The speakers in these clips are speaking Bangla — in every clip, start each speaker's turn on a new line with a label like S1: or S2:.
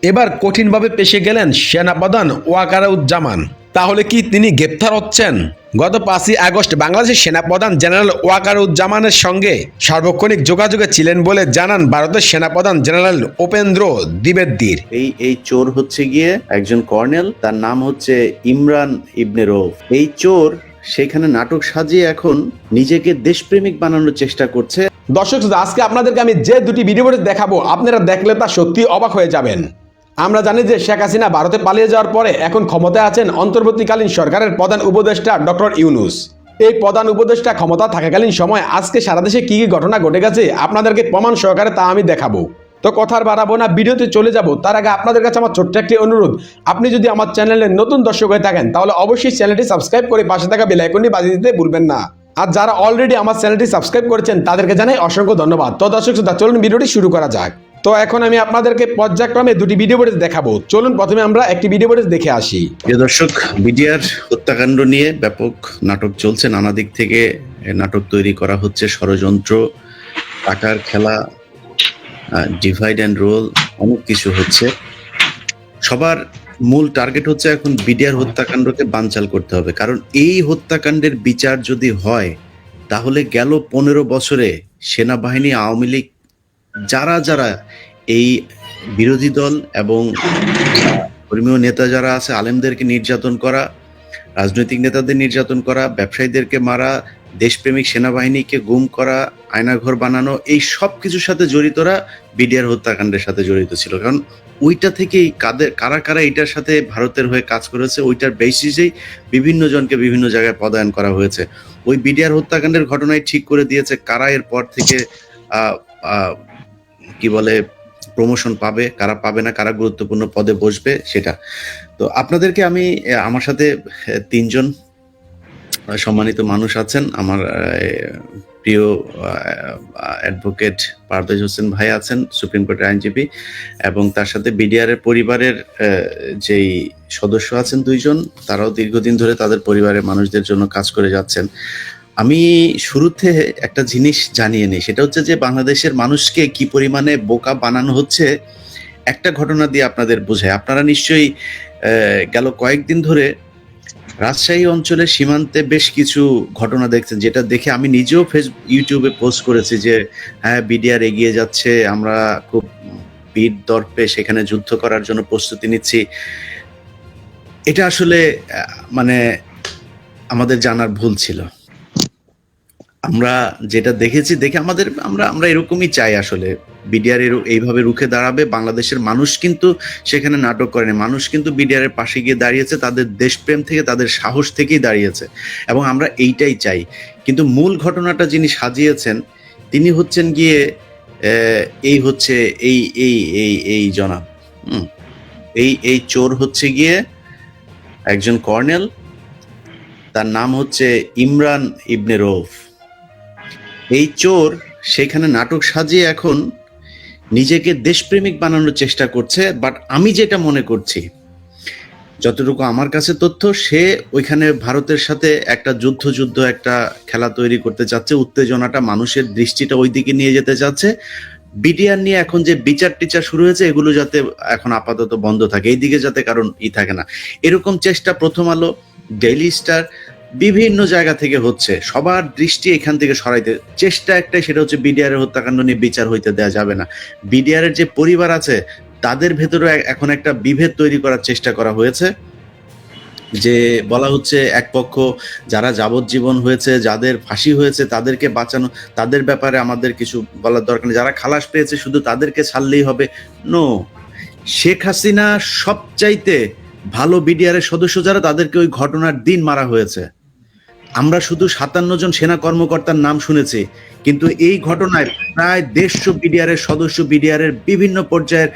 S1: এবার কঠিনভাবে পেশে গেলেন সেনাপ্রধান ওয়াকারুজ্জামান। তাহলে কি তিনি গ্রেপ্তার হচ্ছেন? গত 5ই আগস্ট বাংলাদেশের সেনাপ্রধান জেনারেল ওয়াকারুজ্জামানের সঙ্গে সার্বক্ষণিক যোগাযোগে ছিলেন বলে জানান ভারতের সেনাপ্রধান জেনারেল উপেন্দ্র দ্বিবেদীর।
S2: এই চোর হচ্ছে গিয়ে একজন কর্নেল, তার নাম হচ্ছে ইমরান ইবনে রৌফ। এই চোর সেখানে নাটক সাজিয়ে এখন নিজেকে দেশপ্রেমিক বানানোর চেষ্টা করছে।
S1: দর্শক, আজকে আপনাদেরকে আমি যে দুটি ভিডিও দেখাবো, আপনারা দেখলে তা সত্যি অবাক হয়ে যাবেন। আমরা জানি যে শেখ হাসিনা ভারতে পালিয়ে যাওয়ার পরে এখন ক্ষমতায় আছেন অন্তর্বর্তীকালীন সরকারের প্রধান উপদেষ্টা ডক্টর ইউনূস। এই প্রধান উপদেষ্টা ক্ষমতা থাকাকালীন সময় আজকে সারা দেশে কি কি ঘটনা ঘটে গেছে আপনাদেরকে প্রমাণ সহকারে তা আমি দেখাবো। তো কথা আর বাড়াবো না, ভিডিওতে চলে যাব। তার আগে আপনাদের কাছে আমার ছোট্ট একটি অনুরোধ, আপনি যদি আমার চ্যানেলে নতুন দর্শক হয়ে থাকেন তাহলে অবশ্যই চ্যানেলটি সাবস্ক্রাইব করে পাশে থাকা বেল আইকনটি বাজিয়ে দিতে ভুলবেন না। আর যারা অলরেডি আমার চ্যানেলটি সাবস্ক্রাইব করেছেন তাদেরকে জানাই অসংখ্য ধন্যবাদ। তো দর্শক শ্রোতা, চলুন ভিডিওটি শুরু করা যাক। তো এখন আমি আপনাদেরকে পর্যায়ক্রমে দুটি ভিডিও ফুটেজ দেখাবো। চলুন প্রথমে আমরা একটি ভিডিও ফুটেজ দেখে আসি।
S2: প্রিয় দর্শক, বিডিআর হত্যাকাণ্ড নিয়ে ব্যাপক নাটক চলছে, নানা দিক থেকে নাটক তৈরি করা হচ্ছে, ষড়যন্ত্র, টাকার খেলা, ডিভাইড অ্যান্ড রোল, অনেক কিছু হচ্ছে। সবার মূল টার্গেট হচ্ছে এখন বিডিআর হত্যাকাণ্ডকে বানচাল করতে হবে, কারণ এই হত্যাকাণ্ডের বিচার যদি হয় তাহলে গেল 15 বছরে সেনাবাহিনী, আওয়ামী লীগ, যারা যারা এই বিরোধী দল এবং ধর্মীয় নেতা যারা আছে, আলেমদেরকে নির্যাতন করা, রাজনৈতিক নেতাদের নির্যাতন করা, ব্যবসায়ীদেরকে মারা, দেশপ্রেমিক সেনাবাহিনীকে গুম করা, আয়নাঘর বানানো, এই সব কিছুর সাথে জড়িতরা বিডিআর হত্যাকাণ্ডের সাথে জড়িত ছিল। কারণ ওইটা থেকেই কারা কারা এটার সাথে ভারতের হয়ে কাজ করেছে ওইটার বেসিসেই বিভিন্ন জনকে বিভিন্ন জায়গায় পদায়ন করা হয়েছে। ওই বিডিআর হত্যাকাণ্ডের ঘটনায় ঠিক করে দিয়েছে কারা এর পর থেকে কি বলে প্রমোশন পাবে, কারা পাবে না, কারা গুরুত্বপূর্ণ পদে বসবে সেটা। তো আপনাদেরকে আমি, আমার সাথে 3জন সম্মানিত মানুষ আছেন। আমার প্রিয় অ্যাডভোকেট পারভেজ হোসেন ভাই আছেন, সুপ্রিম কোর্টের আইনজীবী, এবং তার সাথে বিডিআর এর পরিবারের যেই সদস্য আছেন 2জন, তারাও দীর্ঘদিন ধরে তাদের পরিবারের মানুষদের জন্য কাজ করে যাচ্ছেন। আমি শুরুতে একটা জিনিস জানিয়ে নিই, সেটা হচ্ছে যে বাংলাদেশের মানুষকে কি পরিমাণে বোকা বানানো হচ্ছে একটা ঘটনা দিয়ে আপনাদের বোঝায়। আপনারা নিশ্চয়ই গেল কয়েকদিন ধরে রাজশাহী অঞ্চলের সীমান্তে বেশ কিছু ঘটনা দেখছেন, যেটা দেখে আমি নিজেও ইউটিউবে পোস্ট করেছি যে হ্যাঁ, বিডিআর এগিয়ে যাচ্ছে, আমরা খুব বীর দর্পে সেখানে যুদ্ধ করার জন্য প্রস্তুতি নিচ্ছি। এটা আসলে মানে আমাদের জানার ভুল ছিল। আমরা যেটা দেখেছি দেখে আমরা এরকমই চাই। আসলে বিডিআর এইভাবে রুখে দাঁড়াবে, বাংলাদেশের মানুষ কিন্তু সেখানে নাটক করেনি, মানুষ কিন্তু বিডিআর এর পাশে গিয়ে দাঁড়িয়েছে, তাদের দেশপ্রেম থেকে, তাদের সাহস থেকেই দাঁড়িয়েছে, এবং আমরা এইটাই চাই। কিন্তু মূল ঘটনাটা যিনি সাজিয়েছেন তিনি হচ্ছেন গিয়ে এই হচ্ছে এই এই এই এই জনাব এই চোর হচ্ছে গিয়ে একজন কর্নেল, তার নাম হচ্ছে ইমরান ইবনে রৌফ। এই চোর সেখানে নাটক সাজিয়ে এখন নিজেকে দেশপ্রেমিক বানানোর চেষ্টা করছে। বাট আমি যেটা মনে করছি, যতটুকু আমার কাছে তথ্য, সে ওইখানে ভারতের সাথে একটা যুদ্ধ একটা খেলা তৈরি করতে চাচ্ছে, উত্তেজনাটা, মানুষের দৃষ্টিটা ওই দিকে নিয়ে যেতে চাচ্ছে। বিডিআর নিয়ে এখন যে বিচার টিচার শুরু হয়েছে, এগুলো যাতে এখন আপাতত বন্ধ থাকে, এইদিকে যাতে কারণ থাকে না, এরকম চেষ্টা প্রথম আলো, ডেইলি স্টার, বিভিন্ন জায়গা থেকে হচ্ছে। সবার দৃষ্টি এখান থেকে সরাইতে চেষ্টা একটাই, সেটা হচ্ছে বিডিআর এর হত্যাকাণ্ড নিয়ে বিচার হইতে দেওয়া যাবে না। বিডিআর এর যে পরিবার আছে তাদের ভেতরে এখন একটা বিভেদ তৈরি করার চেষ্টা করা হয়েছে, যে বলা হচ্ছে এক পক্ষ যারা যাবজ্জীবন হয়েছে, যাদের ফাঁসি হয়েছে, তাদেরকে বাঁচানো, তাদের ব্যাপারে আমাদের কিছু বলার দরকার নেই, যারা খালাস পেয়েছে শুধু তাদেরকে ছাড়লেই হবে। নো, শেখ হাসিনা সবচাইতে ভালো বিডিআর এর সদস্য যারা, তাদেরকে ওই ঘটনার দিন মারা হয়েছে। আমরা শুধু 57 জন সেনা কর্মকর্তার নাম শুনেছি, কিন্তু এই ঘটনায় প্রায় 150 বিডিআর এর সদস্য, বিডিআর এর বিভিন্ন পর্যায়ের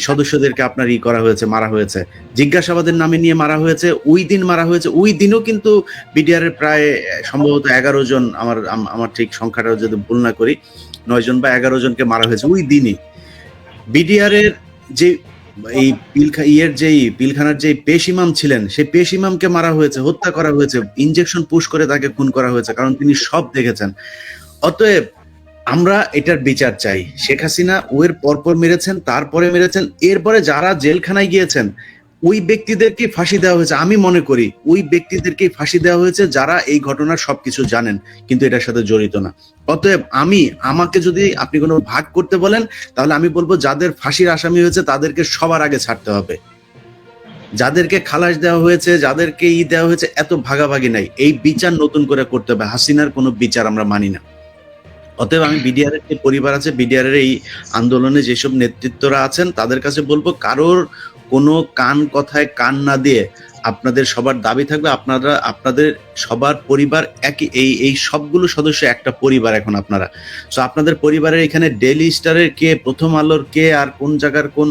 S2: সদস্যদেরকে আপনার করা হয়েছে, মারা হয়েছে, জিজ্ঞাসাবাদের নামে নিয়ে মারা হয়েছে। ওই দিন মারা হয়েছে, ওই দিনও কিন্তু বিডিআর এর প্রায় সম্ভবত 11 জন, আমার ঠিক সংখ্যাটা যদি ভুল না করি, 9 জন বা 11 জনকে মারা হয়েছে ওই দিনই। বিডিআর এর যে এই পিলখানার যে পেশ ইমাম ছিলেন, সেই পেশ ইমামকে মারা হয়েছে, হত্যা করা হয়েছে, ইনজেকশন পুশ করে তাকে খুন করা হয়েছে, কারণ তিনি সব দেখেছেন। অতএব আমরা এটার বিচার চাই। শেখ হাসিনা ওর পরপর মেরেছেন, তারপরে মেরেছেন, এরপরে যারা জেলখানায় গিয়েছেন ওই ব্যক্তিদেরকে ফাঁসি দেওয়া হয়েছে। আমি মনে করি ওই ব্যক্তিদেরকে ফাঁসি দেওয়া হয়েছে যারা এই ঘটনার সবকিছু জানেন কিন্তু এটার সাথে জড়িত না। অতএব আমাকে যদি আপনি কোনো ভাগ করতে বলেন তাহলে আমি বলবো যাদের ফাঁসির আসামি হয়েছে তাদেরকে সবার আগে ছাড়তে হবে। যাদেরকে খালাস দেওয়া হয়েছে, যাদেরকে দেওয়া হয়েছে, এত ভাগাভাগি নাই। এই বিচার নতুন করে করতে হবে। হাসিনার কোনো বিচার আমরা মানি না। অতএব আমি বিডিআর এর যে পরিবার আছে, বিডিআর এর এই আন্দোলনে যেসব নেতৃত্বরা আছেন তাদের কাছে বলবো, কারোর কোনো কথায় কান না দিয়ে আপনাদের সবার দাবি থাকবে, আপনাদের সবার পরিবার একই, এই সবগুলো সদস্য একটা পরিবার এখন আপনারা। সো আপনাদের পরিবারের এখানে ডেইলি স্টারের কে, প্রথম আলোর কে, আর কোন জায়গার কোন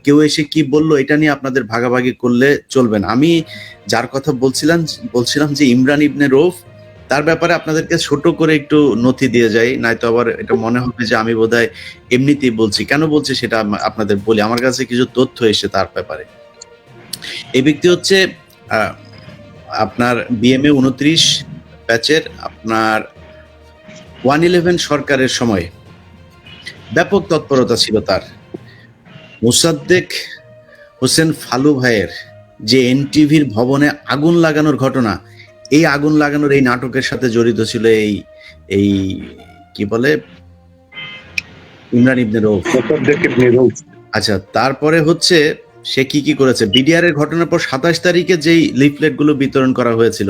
S2: কেউ এসে কি বললো এটা নিয়ে আপনাদের ভাগাভাগি করলে চলবে না। আমি যার কথা বলছিলাম যে ইমরান ইবনে রৌফ, তার ব্যাপারে আপনাদেরকে ছোট করে একটু নথি দিয়ে যাই, নয়তো আবার এটা মনে হবে যে আমি বোধহয় এমনিতেই বলছি। কেন বলছি সেটা আপনাদের বলি। আমার কাছে কিছু তথ্য এসে তার ব্যাপারে। এই ব্যক্তি হচ্ছে আপনার বিএমএ 29 ব্যাচের, আপনার 111 সরকারের সময় ব্যাপক তৎপরতা ছিল তার। মোসাদ্দেক হোসেন ফালু ভাইয়ের যে এনটিভির ভবনে আগুন লাগানোর ঘটনা, এই আগুন লাগানোর এই নাটকের সাথে জড়িত ছিল এই কি বলে ইমরান ইবনে রৌফ। আচ্ছা, তারপরে হচ্ছে সে কি করেছে, বিডিআর এর ঘটনার পর 27 তারিখে যেই লিফলেট গুলো বিতরণ করা হয়েছিল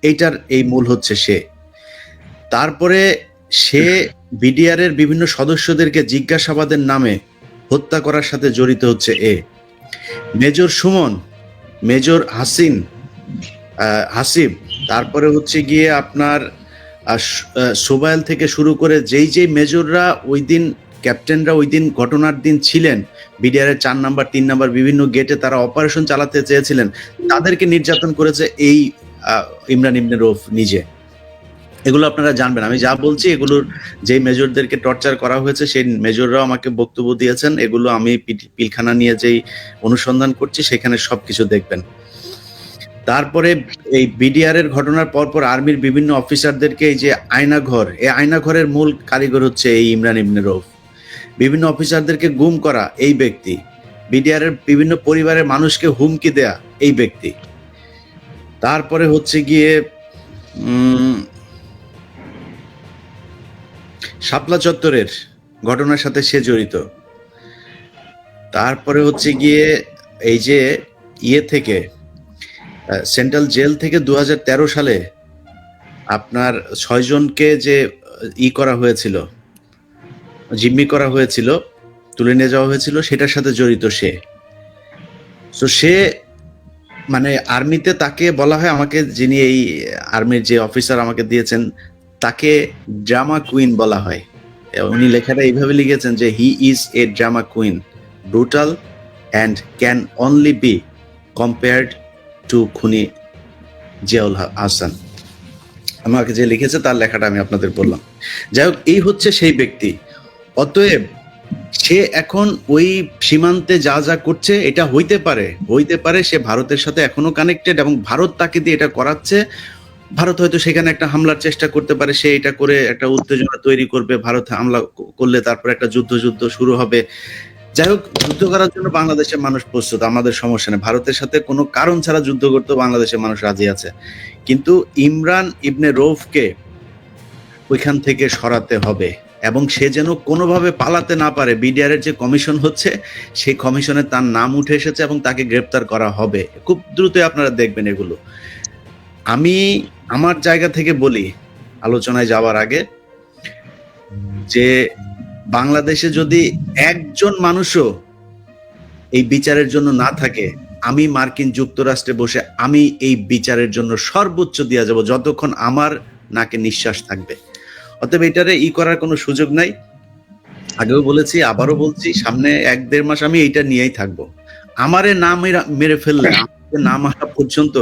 S2: এইটার এই মূল হচ্ছে সে। তারপরে সে বিডিআর এর বিভিন্ন সদস্যদেরকে জিজ্ঞাসাবাদের নামে হত্যা করার সাথে জড়িত হচ্ছে মেজর সুমন, মেজর হাসিব, তারপরে হচ্ছে গিয়ে আপনার সোবাইল থেকে শুরু করে যেই মেজররা ওই দিন, ক্যাপ্টেনরা ওই দিন ঘটনার দিন ছিলেন বিডিআর এর 4 নাম্বার 3 নাম্বার বিভিন্ন গেটে, তারা অপারেশন চালাতে চেয়েছিলেন, তাদেরকে নির্যাতন করেছে এই ইমরান ইবনে রৌফ নিজে। এগুলো আপনারা জানবেন। আমি যা বলছি এগুলোর যে মেজরদেরকে টর্চার করা হয়েছে সেই মেজররাও আমাকে বক্তব্য দিয়েছেন। এগুলো আমি পিলখানা নিয়ে যেই অনুসন্ধান করছি সেখানে সবকিছু দেখবেন। তারপরে এই বিডিআর এর ঘটনার পরপর আর্মির বিভিন্ন অফিসারদেরকে এই যে আয়নাঘর, এই আয়নাঘরের মূল কারিগর হচ্ছে এই ইমরান ইবনে রৌফ। বিভিন্ন অফিসারদেরকে গুম করা এই ব্যক্তি। বিডিআর এর বিভিন্ন পরিবারের মানুষকে হুমকি দেয়া এই ব্যক্তি। তারপরে হচ্ছে গিয়ে শাপলা চত্বরের ঘটনার সাথে সে জড়িত। তারপরে হচ্ছে গিয়ে এই যে থেকে সেন্ট্রাল জেল থেকে 2013 সালে আপনার 6 জনকে যে করা হয়েছিল, জিম্মি করা হয়েছিল, তুলে নিয়ে যাওয়া হয়েছিল, সেটার সাথে জড়িত সে। তো সে মানে আর্মিতে তাকে বলা হয়, আমাকে যিনি এই আর্মির যে অফিসার আমাকে দিয়েছেন তাকে ড্রামা কুইন বলা হয়। উনি লেখাটা এইভাবে লিখেছেন যে he is a drama queen, brutal and can only be compared two খুনি জিয়াউল হাসান। আমাকে যে লিখেছে তার লেখাটা আমি আপনাদের বললাম। যাই হোক, এই হচ্ছে সেই ব্যক্তি। অতএব সে এখন ওই সীমান্তে যা করছে এটা হইতে পারে সে ভারতের সাথে এখনো কানেক্টেড এবং ভারত তাকে দিয়ে এটা করাচ্ছে। ভারত হয়তো সেখানে একটা হামলার চেষ্টা করতে পারে, সে এটা করে একটা উত্তেজনা তৈরি করবে, ভারত হামলা করলে তারপর একটা যুদ্ধ শুরু হবে। যাই হোক, যুদ্ধ করার জন্য বাংলাদেশের মানুষ প্রস্তুত, আমাদের সমস্যা নেই। ভারতের সাথে কোনো কারণ ছাড়া যুদ্ধ করতে বাংলাদেশের মানুষ রাজি আছে। কিন্তু ইমরান ইবনে রৌফকে ওইখান থেকে সরাতে হবে এবং সে যেন কোনোভাবে পালাতে না পারে। বিডিআর এর যে কমিশন হচ্ছে সেই কমিশনে তার নাম উঠে এসেছে এবং তাকে গ্রেপ্তার করা হবে খুব দ্রুত। আপনারা দেখবেন এগুলো। আমি আমার জায়গা থেকে বলি আলোচনায় যাওয়ার আগে যে বাংলাদেশে যদি একজন মানুষও এই বিচারের জন্য না থাকে, আমি মার্কিন যুক্তরাষ্ট্রে বসে আমি এই বিচারের জন্য সর্বোচ্চ দিয়ে যাব যতক্ষণ আমার নাকে নিঃশ্বাস থাকবে। অতএব এটারে করার কোনো সুযোগ নাই। আগেও বলেছি, আবারও বলছি, সামনে 1-1.5 মাস আমি এইটা নিয়েই থাকবো। আমারে না মেরে ফেললে, না মারা পর্যন্ত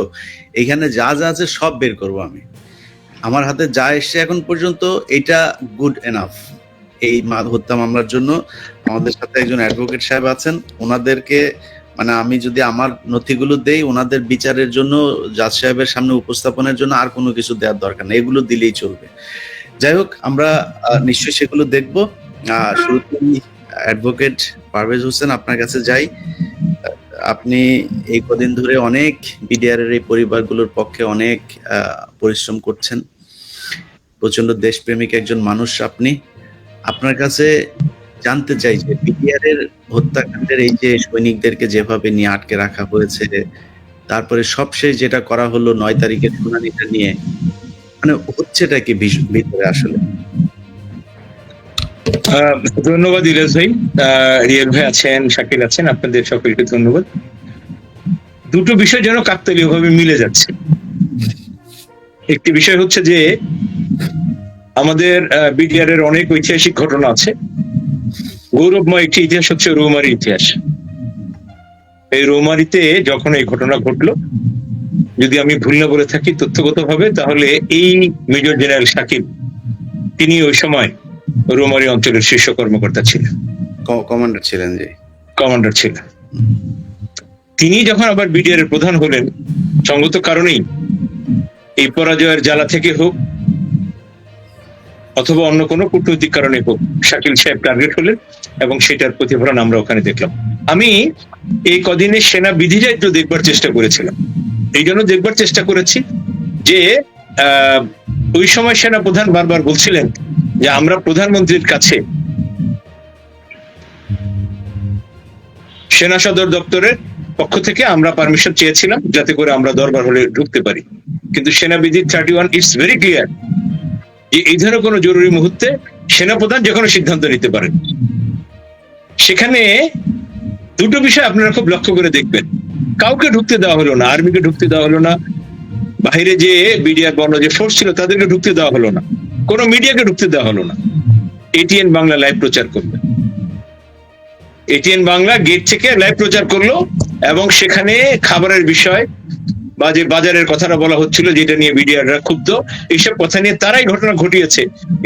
S2: এখানে যা আছে সব বের করব আমি। আমার হাতে যা এসছে এখন পর্যন্ত এটা গুড এনাফ। এই হত্যা মামলার জন্য আমাদের সাথে একজন অ্যাডভোকেট সাহেব আছেন, ওনাদেরকে মানে আমি যদি আমার নথিগুলো দেই ওনাদের বিচারের জন্য, জাজ সাহেবের সামনে উপস্থাপনের জন্য আর কোনো কিছু দেওয়ার দরকার নেই, এগুলো দিলেই চলবে। যাই হোক, আমরা নিশ্চয়ই সেগুলো দেখব। শুরুতেই অ্যাডভোকেট পারভেজ হোসেন, আপনার কাছে যাই। আপনি এই কদিন ধরে অনেক বিডিআর এর এই পরিবারগুলোর পক্ষে অনেক পরিশ্রম করছেন। প্রচন্ড দেশপ্রেমিক একজন মানুষ আপনি। আপনার কাছে জানতে চাই যে বিডিআর এর হত্যাকাণ্ডের এই যে সৈনিকদেরকে যেভাবে নিয়ে আটকে রাখা হয়েছে, তারপরে সবশেষ যেটা করা হলো 9 তারিখের শুনানিটা নিয়ে, মানে হচ্ছেটা কি ভিতরে আসলে?
S3: ধন্যবাদ ইলিয়াস ভাই, রিয়াল ভাই আছেন, শাকিল আছেন, আপনাদের সকলকে ধন্যবাদ। দুটো বিষয় যেন কাকতালীয় ভাবে মিলে যাচ্ছে। একটি বিষয় হচ্ছে যে আমাদের বিডিআর এর অনেক ঐতিহাসিক ঘটনা আছে। গৌরবময় একটি ইতিহাস হচ্ছে রৌমারী ইতিহাস। এই রৌমারীতে যখন এই ঘটনা ঘটলো, যদি আমি ভুল না বলে থাকি তথ্যগত ভাবে, তাহলে এই মেজর জেনারেল শাকিব তিনি ওই সময় রৌমারী অঞ্চলের শীর্ষ কর্মকর্তা ছিলেন,
S2: কমান্ডার ছিলেন। যে
S3: কমান্ডার ছিলেন তিনি যখন আবার বিডিআর এর প্রধান হলেন, সঙ্গত কারণেই এই পরাজয়ের জ্বালা থেকে হোক অথবা অন্য কোনো কূটনৈতিক কারণে হোক, শাকিল সাহেব টার্গেট হলেন এবং সেটার প্রতিফলন আমরা ওখানে দেখলাম। আমি এই কদিনে সেনা বিধিটা একটু দেখবার চেষ্টা করেছিলাম। এই জন্য দেখবার চেষ্টা করেছি যে ওই সময় সেনা প্রধান বারবার বলছিলেন যে আমরা প্রধানমন্ত্রীর কাছে সেনা সদর দপ্তরের পক্ষ থেকে আমরা পারমিশন চেয়েছিলাম যাতে করে আমরা দরবার হলে ঢুকতে পারি, কিন্তু সেনাবিধি 31 ইটস ভেরি ক্লিয়ার যে এই ধরনের কোনো জরুরি মুহূর্তে সেনাপ্রধান যে কোনো সিদ্ধান্ত নিতে পারেন। সেখানে দুটো বিষয় আপনারা খুব লক্ষ্য করে দেখবেন। কাউকে ঢুকতে দেওয়া হলো না, আর্মিকে ঢুকতে দেওয়া হলো না, বাইরে যে বিডিআর বর্ণ যে ফোর্স ছিল তাদেরকে ঢুকতে দেওয়া হলো না, কোনো মিডিয়াকে ঢুকতে দেওয়া হলো না। এটিএন বাংলা লাইভ প্রচার করবে, এটিএন বাংলা গেট থেকে লাইভ প্রচার করলো এবং সেখানে খাবারের বিষয় বা যে বাজারের কথাটা বলা হচ্ছিল যেটা নিয়ে বিডিআররা ক্ষুব্ধ, এইসব কথা নিয়ে তারাই ঘটনা ঘটিয়েছে,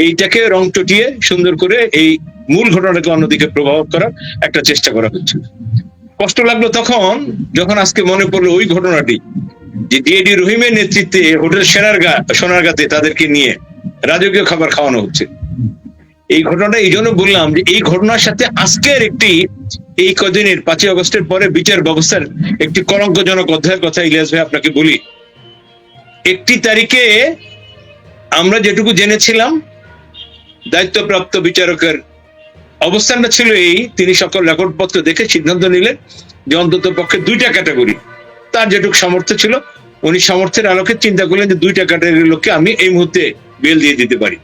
S3: এইটাকে রং চটিয়ে সুন্দর করে এই মূল ঘটনাকে অন্যদিকে প্রভাব করার একটা চেষ্টা করা হচ্ছিল। কষ্ট লাগলো তখন যখন আজকে মনে পড়লো ওই ঘটনাটি, যে ডিএডি রহিমের নেতৃত্বে হোটেল সোনারগাঁতে তাদেরকে নিয়ে রাজকীয় খাবার খাওয়ানো হচ্ছে। এই ঘটনাটা এই জন্য বললাম যে এই ঘটনার সাথে আজকের একটি এই কদিনের 5ই আগস্টের পরে বিচার ব্যবস্থার একটি কলঙ্কজনক অধ্যায়ের কথা ইলিয়াস ভাই আপনাকে বলি। 1 তারিখে আমরা যেটুকু জেনেছিলাম, দায়িত্বপ্রাপ্ত বিচারকের অবস্থানটা ছিল এই, তিনি সকল রেকর্ডপত্র দেখে সিদ্ধান্ত নিলেন যে অন্তত পক্ষে 2টা ক্যাটাগরি, তার যেটুকু সামর্থ্য ছিল উনি সামর্থ্যের আলোকে চিন্তা করলেন যে 2টা ক্যাটাগরির লোককে আমি এই মুহূর্তে বেল দিয়ে দিতে পারি।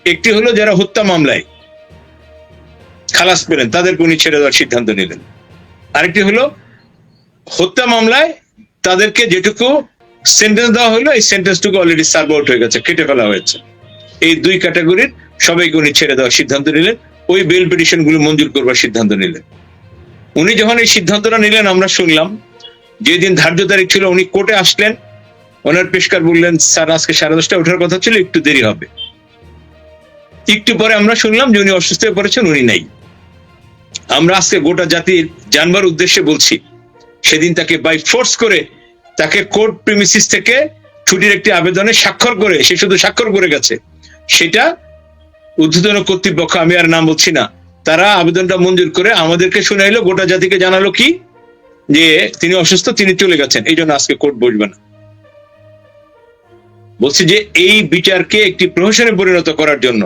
S3: একটি হলো যারা হত্যা মামলায় খালাস পেলেন, তাদেরকে উনি ছেড়ে দেওয়ার সিদ্ধান্ত নিলেন। আরেকটি হলো হত্যা মামলায় তাদেরকে যেটুকু সেন্টেন্স দেওয়া হলো এই সেন্টেন্সটুকু অলরেডি সার্ভ আউট হয়ে গেছে, কেটে ফেলা হয়েছে। এই 2 ক্যাটাগরির সবাইকে উনি ছেড়ে দেওয়ার সিদ্ধান্ত নিলেন, ওই বেল পিটিশন গুলো মঞ্জুর করবার সিদ্ধান্ত নিলেন। উনি যখন এই সিদ্ধান্তটা নিলেন আমরা শুনলাম যেদিন ধার্য তারিখ ছিল উনি কোর্টে আসলেন, ওনার পেশকার বললেন স্যার আজকে 10:30টায় ওঠার কথা ছিল, একটু দেরি হবে। একটু পরে আমরা শুনলাম যে উনি অসুস্থ হয়ে পড়েছেন, উনি নাই। আমরা আজকে গোটা জাতির জানবার উদ্দেশ্যে বলছি, সেদিন তাকে বাই ফোর্স করে তাকে কোর্ট প্রিমিসিস থেকে ছুটির একটি আবেদনে স্বাক্ষর করে, সে শুধু স্বাক্ষর করে গেছে, সেটা ঊর্ধ্বতন কর্তৃপক্ষ, আমি আর নাম বলছি না, তারা আবেদনটা মঞ্জুর করে আমাদেরকে শুনাইলো, গোটা জাতিকে জানালো কি যে তিনি অসুস্থ, তিনি চলে গেছেন, এই জন্য আজকে কোর্ট বসবে না। বলছি যে এই বিচারকে একটি প্রহসনে পরিণত করার জন্য,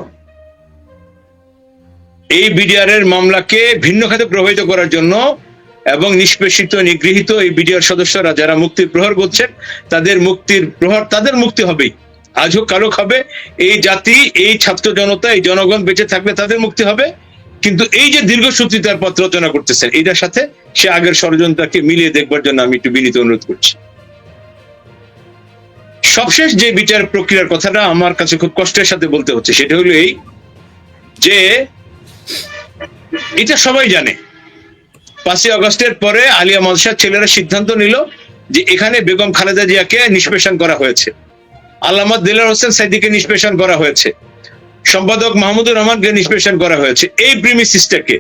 S3: এই বিডিআর এর মামলাকে ভিন্ন খাতে প্রভাবিত করার জন্য এবং নিষ্পেষিত নিগৃহীত এই বিডিআর সদস্যরা যারা মুক্তির প্রহর করছেন, তাদের মুক্তির প্রহর, তাদের মুক্তি হবেই, আজ হোক কালো হবে, এই জাতি, এই ছাত্র জনতা, এই জনগণ বেঁচে থাকবে, তাদের মুক্তি হবে। কিন্তু এই যে দীর্ঘসূত্রিতার পথ রচনা করতেছেন, এটার সাথে সে আগের ষড়যন্ত্রকে মিলিয়ে দেখবার জন্য আমি একটু বিনীত অনুরোধ করছি। সবশেষ যে বিচার প্রক্রিয়ার কথাটা আমার কাছে খুব কষ্টের সাথে বলতে হচ্ছে, সেটা হলো এই যে এটা সবাই জানে 5ই আগস্টের পরে আলিয়া মাদ্রাসার ছেলেরা সিদ্ধান্ত নিল যে এখানে বেগম খালেদা জিয়াকে নিষ্পেষণ করা হয়েছে, আল্লামা দেলোয়ার হোসেন সাইদিকে নিষ্পেষণ করা হয়েছে, সম্পাদক মাহমুদুর রহমানকে নিষ্পেষণ করা হয়েছে। এই প্রিমিসিসটাকে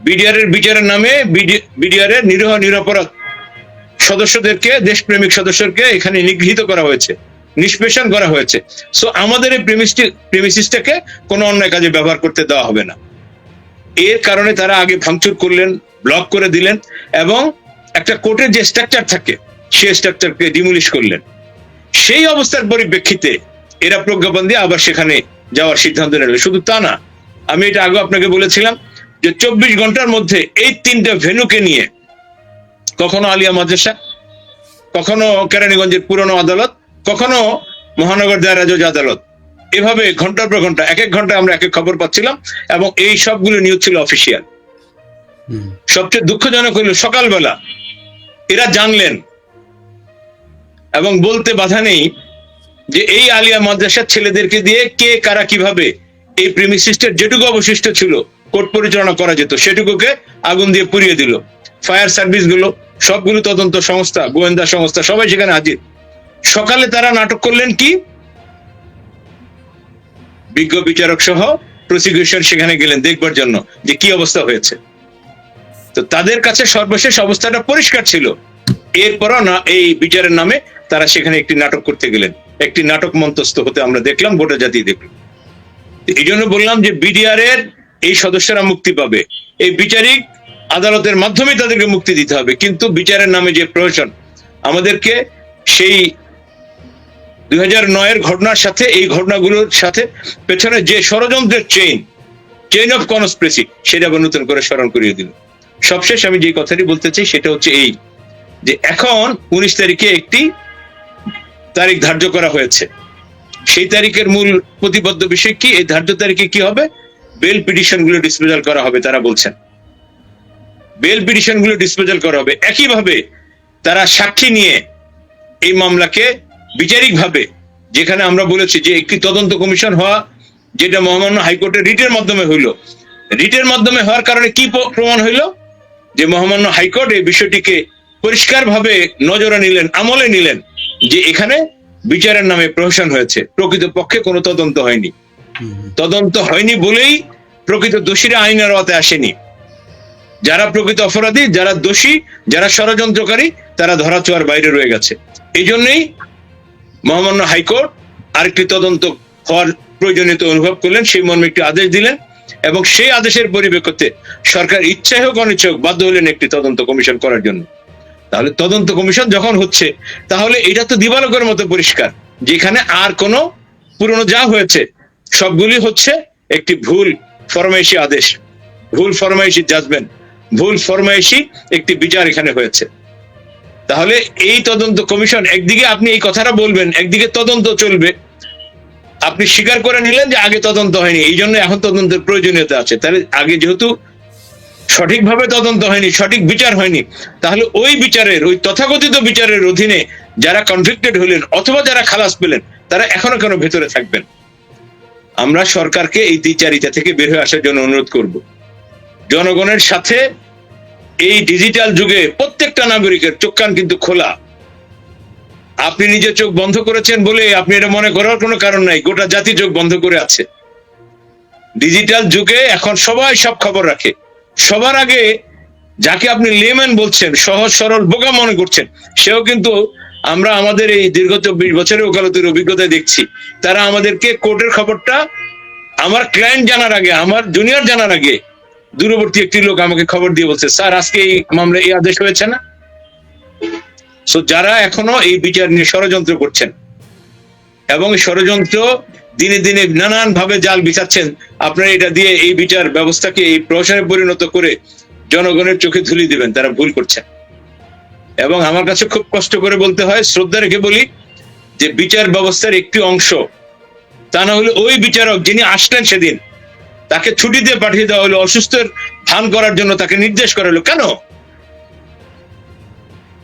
S3: বিডিআর এর বিচারের নামে বিডিআর এর নিরীহ নিরপরাধ সদস্যদেরকে, দেশপ্রেমিক সদস্যকে এখানে নিগৃহীত করা হয়েছে। নিষ্পেষণ করা হয়েছে। সো আমাদের এই প্রেমিসিসটাকে কোনো অন্যায় কাজে ব্যবহার করতে দেওয়া হবে না। এর কারণে তারা আগে ভাঙচুর করলেন, ব্লক করে দিলেন, এবং একটা কোর্টের যে স্ট্রাকচার থাকে সেই স্ট্রাকচারকে ডিমোলিশ করলেন। সেই অবস্থার পরিপ্রেক্ষিতে এরা প্রজ্ঞাপন দিয়ে আবার সেখানে যাওয়ার সিদ্ধান্ত নিল। শুধু তা না, আমি এটা আগে আপনাকে বলেছিলাম যে 24 ঘন্টার মধ্যে এই 3টা ভেন্যুকে নিয়ে, কখনো আলিয়া মাদ্রাসা, কখনো কেরানীগঞ্জের পুরনো আদালত, কখনো মহানগর দায়রা জজ আদালত, এভাবে ঘন্টার পর ঘন্টা, এক এক ঘন্টায় আমরা এক এক খবর পাচ্ছিলাম, এবং এই সবগুলো নিউজ ছিল অফিসিয়াল। সবচেয়ে দুঃখজনক হলো সকালবেলা এরা জানলেন, এবং বলতে বাধা নেই যে এই আলিয়া মাদ্রাসার ছেলেদেরকে দিয়ে কে কারা কিভাবে এই প্রিমিসিসটার যেটুকু অবশিষ্ট ছিল কোর্ট পরিচালনা করা যেত সেটুকুকে আগুন দিয়ে পুড়িয়ে দিল। ফায়ার সার্ভিস গুলো, সবগুলো তদন্ত সংস্থা, গোয়েন্দা সংস্থা, সবাই সেখানে হাজির। সকালে তারা নাটক করলেন কি, বিজ্ঞ বিচারক সহ প্রসিকিউশন সেখানে গেলেন দেখবার জন্য যে কি অবস্থা হয়েছে। তো তাদের কাছে সর্বশেষ অবস্থাটা পরিষ্কার ছিল। এরপরও না, এই বিচারের নামে তারা সেখানে একটি নাটক করতে গেলেন, একটি নাটক মঞ্চস্থ হতে আমরা দেখলাম, গোটা জাতি দেখল। এই জন্য বললাম যে বিডিআর এর এই সদস্যরা মুক্তি পাবে, এই বিচারিক আদালতের মাধ্যমে তাদেরকে মুক্তি দিতে হবে। কিন্তু বিচারের নামে যে প্রয়োজন, আমাদেরকে সেই 2009-এর ঘটনার সাথে এই ঘটনাগুলোর সাথে পেছনে যে ষড়যন্ত্রের চেইন অফ কনস্পিরেসি, সেটা আবার নতুন করে স্মরণ করিয়ে দিল। সবশেষ আমি যে কথাটি বলতে চাই সেটা হচ্ছে এই, যে এখন 19 তারিখে একটি তারিখ ধার্য করা হয়েছে। সেই তারিখের মূল প্রতিবদ্ধ বিষয় কি, এই ধার্য তারিখে কি হবে, বেল পিটিশন গুলো ডিসপোজাল করা হবে। তারা বলছেন বেল পিটিশন গুলো ডিসপোজাল করা হবে। একইভাবে তারা সাক্ষী নিয়ে এই মামলাকে বিচারিক ভাবে, যেখানে আমরা বলেছি যে একটি তদন্ত কমিশন হওয়া, যেটা মহামান্য হাইকোর্টের রিটের মাধ্যমে হইল, রিটের মাধ্যমে হওয়ার কারণে কি প্রমাণ হইল, যে মহামান্য হাইকোর্ট এই বিষয়টিকে পরিষ্কার ভাবে নজরে নিলেন, আমলে নিলেন, যে এখানে বিচারের নামে প্রহসন হয়েছে, প্রকৃতপক্ষে কোনো তদন্ত হয়নি। তদন্ত হয়নি বলেই প্রকৃত দোষীরা আইনের আওতায় আসেনি। যারা প্রকৃত অপরাধী, যারা দোষী, যারা ষড়যন্ত্রকারী, তারা ধরাছোঁয়ার বাইরে রয়ে গেছে। এই জন্যই মহামান্য হাইকোর্ট আরেকটি তদন্ত হওয়ার প্রয়োজনীয়তা অনুভব করলেন, সেই মর্মে একটি আদেশ দিলেন, এবং সেই আদেশের পরিপ্রেক্ষিতে সরকার ইচ্ছাই হোক অনিচ্ছা হোক বাধ্য হলেন একটি তদন্ত কমিশন করার জন্য। তাহলে তদন্ত কমিশন যখন হচ্ছে, তাহলে এটা তো দিবালোকের মতো পরিষ্কার, যেখানে আর কোনো পুরনো যা হয়েছে সবগুলি হচ্ছে একটি ভুল ফরমাইশি আদেশ, ভুল ফরমাইশি জাজমেন্ট, ভুল ফরমাইশি একটি বিচার এখানে হয়েছে। তাহলে এই তদন্ত কমিশন, একদিকে আপনি এই কথাটা বলবেন, একদিকে তদন্ত চলবে। আপনি স্বীকার করে নিলেন যে আগে তদন্ত হয়নি, এই জন্য এখন তদন্তের প্রয়োজনীয়তা আছে। তাহলে আগে যেহেতু সঠিকভাবে তদন্ত হয়নি, সঠিক বিচার হয়নি, তাহলে ওই বিচারের, ওই তথাকথিত বিচারের অধীনে যারা কনভিক্টেড হলেন অথবা যারা খালাস পেলেন, তারা এখনো কেন ভেতরে থাকবেন? আমরা সরকারকে এই দ্বিচারিতা থেকে বের হয়ে আসার জন্য অনুরোধ করব। জনগণের সাথে এই ডিজিটাল যুগে প্রত্যেকটা নাগরিকের চোখ কান কিন্তু খোলা। আপনি নিজে চোখ বন্ধ করেছেন বলে আপনি এটা মনে করার কোনো কারণ নাই, গোটা জাতি চোখ বন্ধ করে আছে। ডিজিটাল যুগে এখন সবাই সব খবর রাখে। সবার আগে যাকে আপনি লেম্যান বলছেন, সহজ সরল বোকা মনে করছেন, সেও কিন্তু আমরা আমাদের এই দীর্ঘ 24 বছরের ওকালতের অভিজ্ঞতায় দেখছি, তারা আমাদেরকে কোর্টের খবরটা আমার ক্লায়েন্ট জানার আগে, আমার জুনিয়র জানার আগে, দূরবর্তী একটি লোক আমাকে খবর দিয়ে বলছে, স্যার আজকে এই মামলায় এই আদেশ হয়েছে না। সো যারা এখনো এই বিচার নিয়ে ষড়যন্ত্র করছেন এবং ষড়যন্ত্র দিনে দিনে নানান ভাবে জাল বিছাচ্ছেন, আপনারা এটা দিয়ে এই বিচার ব্যবস্থাকে এই প্রহসনে পরিণত করে জনগণের চোখে ধুলি দিবেন, তারা ভুল করছেন। এবং আমার কাছে খুব কষ্ট করে বলতে হয়, শ্রদ্ধা রেখে বলি, যে বিচার ব্যবস্থার একটি অংশ, তা না হলে ওই বিচারক যিনি আসলেন সেদিন, তাকে ছুটি দিয়ে পাঠিয়ে দেওয়া হলো, অসুস্থের ভান করার জন্য তাকে নির্দেশ করা হলো। কেন?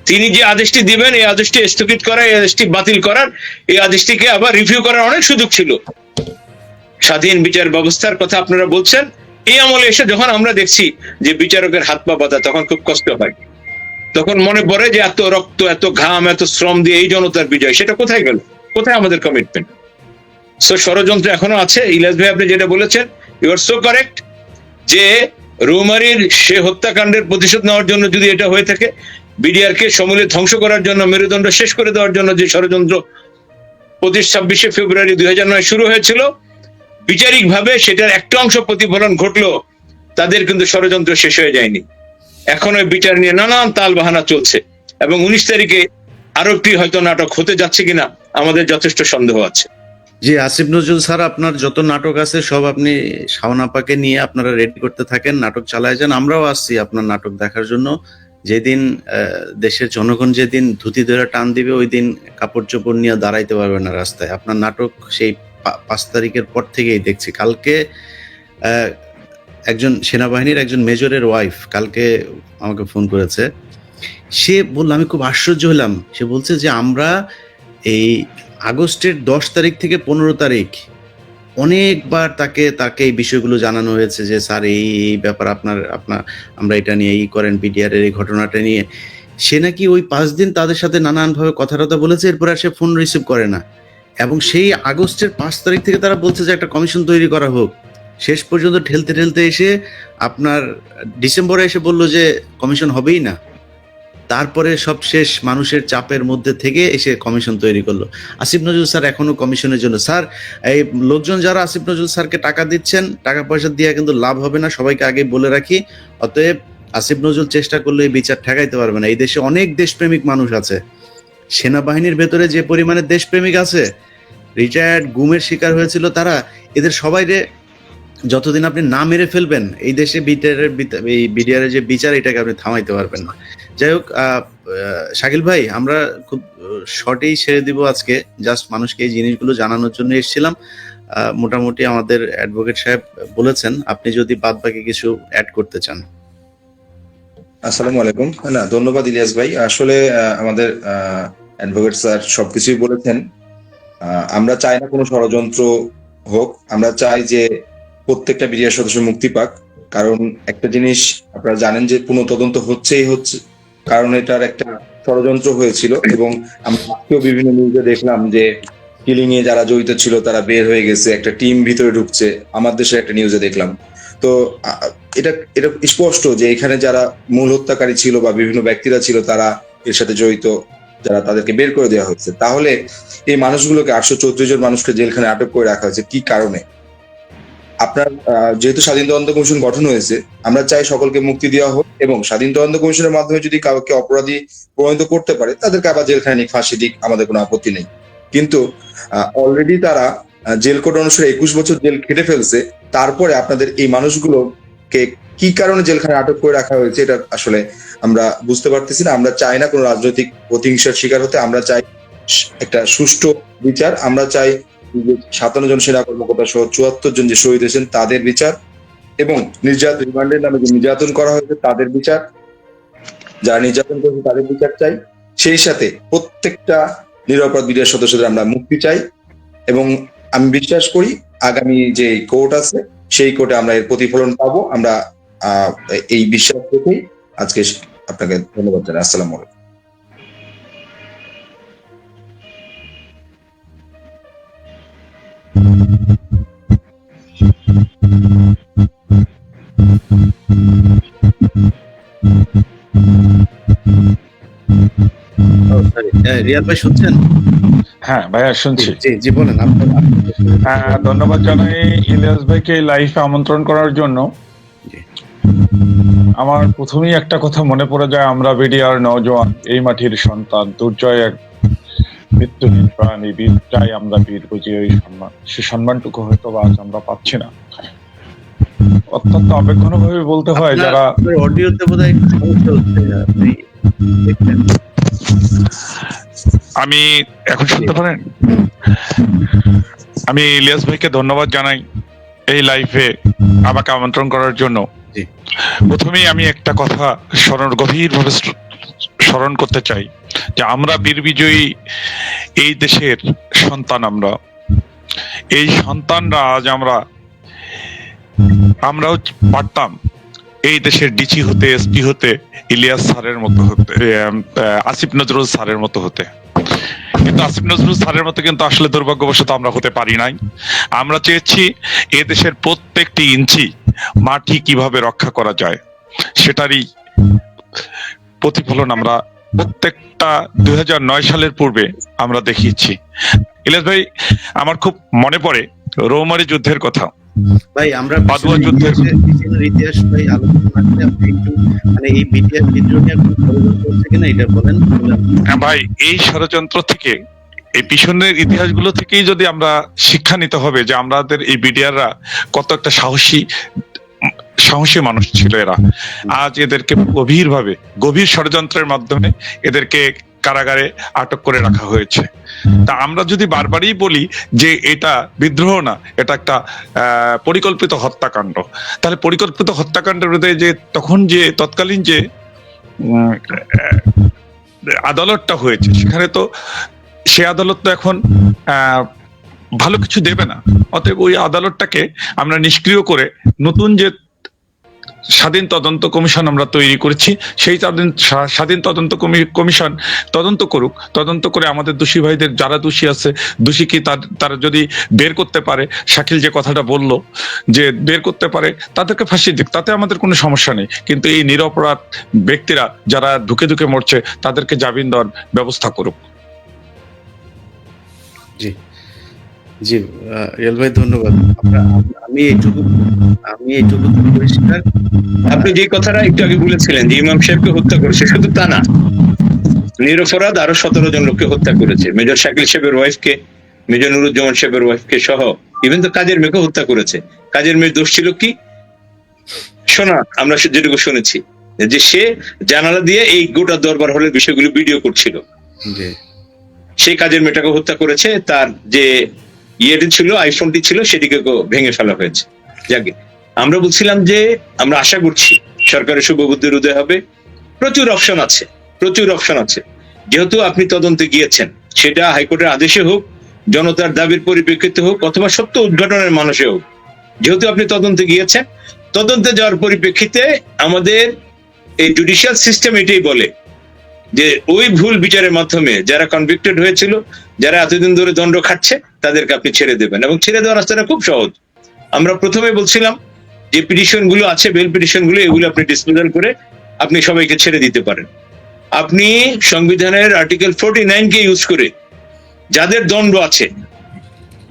S3: তিনি যে আদেশটি দিবেন, এই আদেশটি স্থগিত করা, এই আদেশটি বাতিল করার, এই আদেশটিকে আবার রিভিউ করার অনেক সুযোগ ছিল। স্বাধীন বিচার ব্যবস্থার কথা আপনারা বলছেন, এই আমলে এসে যখন আমরা দেখছি যে বিচারকের হাত পা বাঁধা, তখন খুব কষ্ট হয়। তখন মনে পড়ে যে এত রক্ত, এত ঘাম, এত শ্রম দিয়ে এই জনতার বিজয়, সেটা কোথায় গেল? কোথায় আমাদের কমিটমেন্ট? সো ষড়যন্ত্র এখনো আছে। ইলিয়াস ভাই আপনি যেটা বলেছেন, ইউ আর সো কারেক্ট, যে রৌমারীর সে হত্যাকাণ্ডের প্রতিশোধ নেওয়ার জন্য যদি এটা হয়ে থাকে, বিডিআর কে সমূলে ধ্বংস করার জন্য, মেরুদণ্ড শেষ করে দেওয়ার জন্য যে ষড়যন্ত্র 26শে ফেব্রুয়ারি 2009 শুরু হয়েছিল, বিচারিক ভাবে সেটার একটা অংশ প্রতিফলন ঘটলো, তাদের কিন্তু ষড়যন্ত্র শেষ হয়ে যায়নি। এখন ওই বিচার নিয়ে নানান তাল বাহানা চলছে, এবং 19 তারিখে আরো একটি হয়তো নাটক হতে যাচ্ছে কিনা আমাদের যথেষ্ট সন্দেহ আছে।
S2: জি, আসিফ নজরুল স্যার, আপনার যত নাটক আছে সব আপনি শাওন আপাকে নিয়ে আপনারা রেডি করতে থাকেন, নাটক চালায় যান। আমরাও আসছি আপনার নাটক দেখার জন্য। যেদিন দেশের জনগণ যেদিন ধুতি ধরে টান দিবে, ওই দিন কাপড় চোপড় নিয়ে দাঁড়াইতে পারবে না রাস্তায়। আপনার নাটক সেই 5 তারিখের পর থেকেই দেখছি। কালকে একজন সেনাবাহিনীর একজন মেজরের ওয়াইফ কালকে আমাকে ফোন করেছে। সে বলল, আমি খুব আশ্চর্য হলাম, সে বলছে যে আমরা এই আগস্টের 10 তারিখ থেকে 15 তারিখ অনেকবার তাকে এই বিষয়গুলো জানানো হয়েছে যে স্যার এই ব্যাপার আপনার আমরা এটা নিয়ে এই করেন, বিডিআর এর এই ঘটনাটা নিয়ে। সে নাকি ওই 5 দিন তাদের সাথে নানানভাবে কথা বলেছে, এরপর আর সে ফোন রিসিভ করে না। এবং সেই আগস্টের 5 তারিখ থেকে তারা বলছে যে একটা কমিশন তৈরি করা হোক। শেষ পর্যন্ত ঠেলতে এসে আপনার ডিসেম্বরে এসে বলল যে কমিশন হবেই না। তারপরে সব শেষ মানুষের চাপের মধ্যে থেকে এসে কমিশন তৈরি করলো। আসিফ নজরুল স্যার এখনো কমিশনের জন্য। স্যার, এই লোকজন যারা আসিফ নজরুল স্যারকে টাকা দিচ্ছেন, টাকা পয়সা দিয়ে কিন্তু লাভ হবে না, সবাইকে আগে বলে রাখি। অতএব আসিফ নজরুল চেষ্টা করলে এই বিচার ঠেকাইতে পারবে না। এই দেশে অনেক দেশপ্রেমিক মানুষ আছে। সেনাবাহিনীর ভেতরে যে পরিমাণে দেশপ্রেমিক আছে, রিটায়ার্ড গুমের শিকার হয়েছিল তারা, এদের সবাইরে যতদিন আপনি না মেরে ফেলবেন, এই দেশে বিডিআরের যে বিচার, এটাকে আপনি থামাইতে পারবেন না। যাই হোক, শাকিল ভাই, আমরা খুব শর্টেই ছেড়ে দিব আজকে। জাস্ট মানুষকে এই জিনিসগুলো জানানোর জন্য এসেছিলাম। মোটামুটি আমাদের অ্যাডভোকেট সাহেব বলেছেন, আপনি যদি বাদ বাকি কিছু অ্যাড করতে চান।
S4: আসসালামু আলাইকুম। না, ধন্যবাদ ইলিয়াস ভাই। আসলে আমাদের অ্যাডভোকেট স্যার সবকিছুই বলেছেন। আমরা চাই না কোনো ষড়যন্ত্র হোক, আমরা চাই যে প্রত্যেকটা বিডিআর সদস্য মুক্তি পাক। কারণ একটা জিনিস আপনারা জানেন যে পুনঃ তদন্ত হচ্ছে, কারণ এটার একটা ষড়যন্ত্র হয়েছিল। এবং আমরা বিভিন্ন নিউজে দেখলাম যে কিলিং এ যারা জড়িত ছিল তারা বের হয়ে গেছে, একটা টিম ভিতরে ঢুকছে, আমার দেশের একটা নিউজে দেখলাম। তো এটা স্পষ্ট যে এখানে যারা মূল হত্যাকারী ছিল বা বিভিন্ন ব্যক্তিরা ছিল তারা এর সাথে জড়িত, যারা তাদেরকে বের করে দেওয়া হয়েছে। তাহলে এই মানুষগুলোকে 834 জন মানুষকে জেলখানে আটক করে রাখা হয়েছে কি কারণে? আপনার যেহেতু স্বাধীন তদন্ত কমিশন গঠন হয়েছে, আমরা চাই সকলকে মুক্তি দেওয়া হোক, এবং স্বাধীন তদন্ত কমিশনের মাধ্যমে যদি কাউকে অপরাধী প্রমাণিত করতে পারে তাদেরকে আবার জেলখানে নিয়ে ফাঁসি দিক, আমাদের কোনো আপত্তি নেই। কিন্তু অলরেডি তারা জেল কোড অনুসারে 21 বছর জেল খেটে ফেলছে। তারপরে আপনাদের এই মানুষগুলোকে কি কারণে জেলখানে আটক করে রাখা হয়েছে এটা আসলে আমরা বুঝতে পারতেছি না। আমরা চাই না কোনো রাজনৈতিক প্রতিহিংসার শিকার হতে, আমরা চাই একটা সুষ্ঠু বিচার। আমরা চাই 57 জন সেনা কর্মকর্তা সহ 74 জন যে শহীদ হয়েছেন তাদের বিচার, এবং রিমান্ডের নামে যে নির্যাতন করা হয়েছে তাদের বিচার, যারা নির্যাতন করেছে তাদের বিচার চাই। সেই সাথে প্রত্যেকটা নিরপরাধ বিডিআর সদস্যদের আমরা মুক্তি চাই, এবং আমি বিশ্বাস করি আগামী যে কোর্ট আছে সেই কোর্টে আমরা এর প্রতিফলন পাবো। আমরা এই বিশ্বাস রেখেই আজকে আপনাকে ধন্যবাদ জানাই। আসসালামু আলাইকুম।
S2: রিয়াদ ভাই শুনছেন?
S5: হ্যাঁ ভাইয়া, শুনছি।
S2: জি বলেন।
S5: ধন্যবাদ জানাই ইলিয়াস ভাইকে লাইফে আমন্ত্রণ করার জন্য। আমার প্রথমেই একটা কথা মনে পড়ে যায়, আমরা বিডিআর নওজোয়ান, এই মাটির সন্তান, দুর্জয় এক মৃত্যুহীন প্রাণী, বীর চাই আমরা, বীর বুঝি ওই সম্মান। সে সম্মানটুকু হয়তো আজ আমরা পাচ্ছি না। অত্যন্ত আবেগঘনভাবে বলতে হয়, যারা
S2: অডিওতে বোধহয় সমস্যা হচ্ছে, আপনি দেখবেন।
S5: আমি এখন শুনতে পারেন? আমি ইলিয়াস ভাইকে ধন্যবাদ জানাই এই লাইফে আমাকে আমন্ত্রণ করার জন্য। প্রথমেই আমি একটা কথা গভীরভাবে স্মরণ করতে চাই যে আমরা বীর বিজয়ী এই দেশের সন্তান। আমরা এই সন্তানরা আজ আমরাও পারতাম এই দেশের ডিসি হতে, এসপি হতে, ইলিয়াস স্যারের মতো হতে, আসিফ নজরুল স্যারের মতো হতে। কিন্তু আসিফ নজরুল স্যারের মতো কিন্তু আসলে দুর্ভাগ্যবশত আমরা হতে পারি নাই। আমরা চেয়েছি এ দেশের প্রত্যেকটি ইঞ্চি মাটি কিভাবে রক্ষা করা যায় সেটারই প্রতিফলন আমরা প্রত্যেকটা 2009 সালের পূর্বে আমরা দেখিয়েছি। ইলিয়াস ভাই, আমার খুব মনে পড়ে রৌমারী যুদ্ধের কথা।
S2: ভাই আমরা
S5: বাদুয়া যুদ্ধের
S2: পিছনের ইতিহাস ভাই আলোচনা করে আপনি একটু মানে এই বিটিআর বিদ্রোহ নিয়ে কোনো ষড়যন্ত্র হচ্ছে কিনা এটা বলেন।
S5: ভাই, এই ষড়যন্ত্র থেকে, এই পিছনের ইতিহাসগুলো থেকেই যদি আমরা শিক্ষা নিতে হবে যে আমাদের এই বিডিআররা কত একটা সাহসী মানুষ ছিল এরা। আজ এদেরকে গভীর ষড়যন্ত্রের মাধ্যমে এদেরকে কারাগারে আটক করে রাখা হয়েছে। তা আমরা যদি বারবারই বলি যে এটা বিদ্রোহ না, এটা একটা পরিকল্পিত হত্যাকাণ্ড, তাহলে পরিকল্পিত হত্যাকাণ্ডের বিরুদ্ধে যে তৎকালীন যে আদালতটা হয়েছে, সেখানে তো সে আদালত তো এখন ভালো কিছু দেবে না। অতএব ওই আদালতটাকে আমরা নিষ্ক্রিয় করে নতুন যে স্বাধীন তদন্ত কমিশন আমরা তৈরি করেছি, সেই স্বাধীন তদন্ত কমিশন তদন্ত করুক। তদন্ত করে আমাদের দোষী ভাইদের, যারা দোষী আছে, দোষীকে তারা যদি বের করতে পারে, শাকিল যে কথাটা বলল যে বের করতে পারে, তাদেরকে ফাঁসি দিক, তাতে আমাদের কোনো সমস্যা নেই। কিন্তু এই নিরপরাধ ব্যক্তিরা যারা ধুকে ধুকে মরছে, তাদেরকে জামিন দেওয়ার ব্যবস্থা করুক।
S2: জি জি রিয়াল ভাই, ধন্যবাদ। আমি এইটুকু পরিষ্কার।
S3: আপনি যে কথাটা একটু আগে বলেছিলেন যে ইমাম সাহেবকে হত্যা করেছে, শুধু তা না, নিরপরাধ আরো 17 জন লোককে হত্যা করেছে। মেজর শাকিল সাহেবের ওয়াইফকে, মেজর নুরুজ্জামান সাহেবের ওয়াইফকে সহ, ইভেন তো কাজের মেয়েকে হত্যা করেছে। কাজের মেয়ের দোষ ছিল কি? শোনা, আমরা যেটুকু শুনেছি যে সে জানালা দিয়ে এই গোটা দরবার হলের বিষয়গুলো ভিডিও করছিল। সেই কাজের মেয়েটাকে হত্যা করেছে। তার যে ইয়েটি ছিল, আইফোনটি ছিল, সেটিকে ভেঙে ফেলা হয়েছে। যাকে আমরা বলছিলাম যে আমরা আশা করছি সরকারের শুভবুদ্ধির উদয় হবে। প্রচুর অপশন আছে। যেহেতু আপনি তদন্তে গিয়েছেন, সেটা হাইকোর্টের আদেশে হোক, জনতার দাবির পরিপ্রেক্ষিতে হোক, অথবা সত্য উদ্ঘাটনের মানুষে হোক, যেহেতু আপনি তদন্তে গিয়েছেন, তদন্তে যাওয়ার পরিপ্রেক্ষিতে আমাদের এই জুডিশিয়াল সিস্টেম এটাই বলে যে ওই ভুল বিচারের মাধ্যমে যারা কনভিক্টেড হয়েছিল, যারা এতদিন ধরে দণ্ড খাচ্ছে, তাদেরকে আপনি ছেড়ে দেবেন। এবং ছেড়ে দেওয়ার রাস্তাটা খুব সহজ। আমরা প্রথমে বলছিলাম যে পিটিশন গুলো আছে, বেল পিটিশন গুলো, এগুলো আপনি ডিসপোজাল করে আপনি সবাইকে ছেড়ে দিতে পারেন। আপনি সংবিধানের আর্টিকেল 49 কে ইউজ করে যাদের দণ্ড আছে,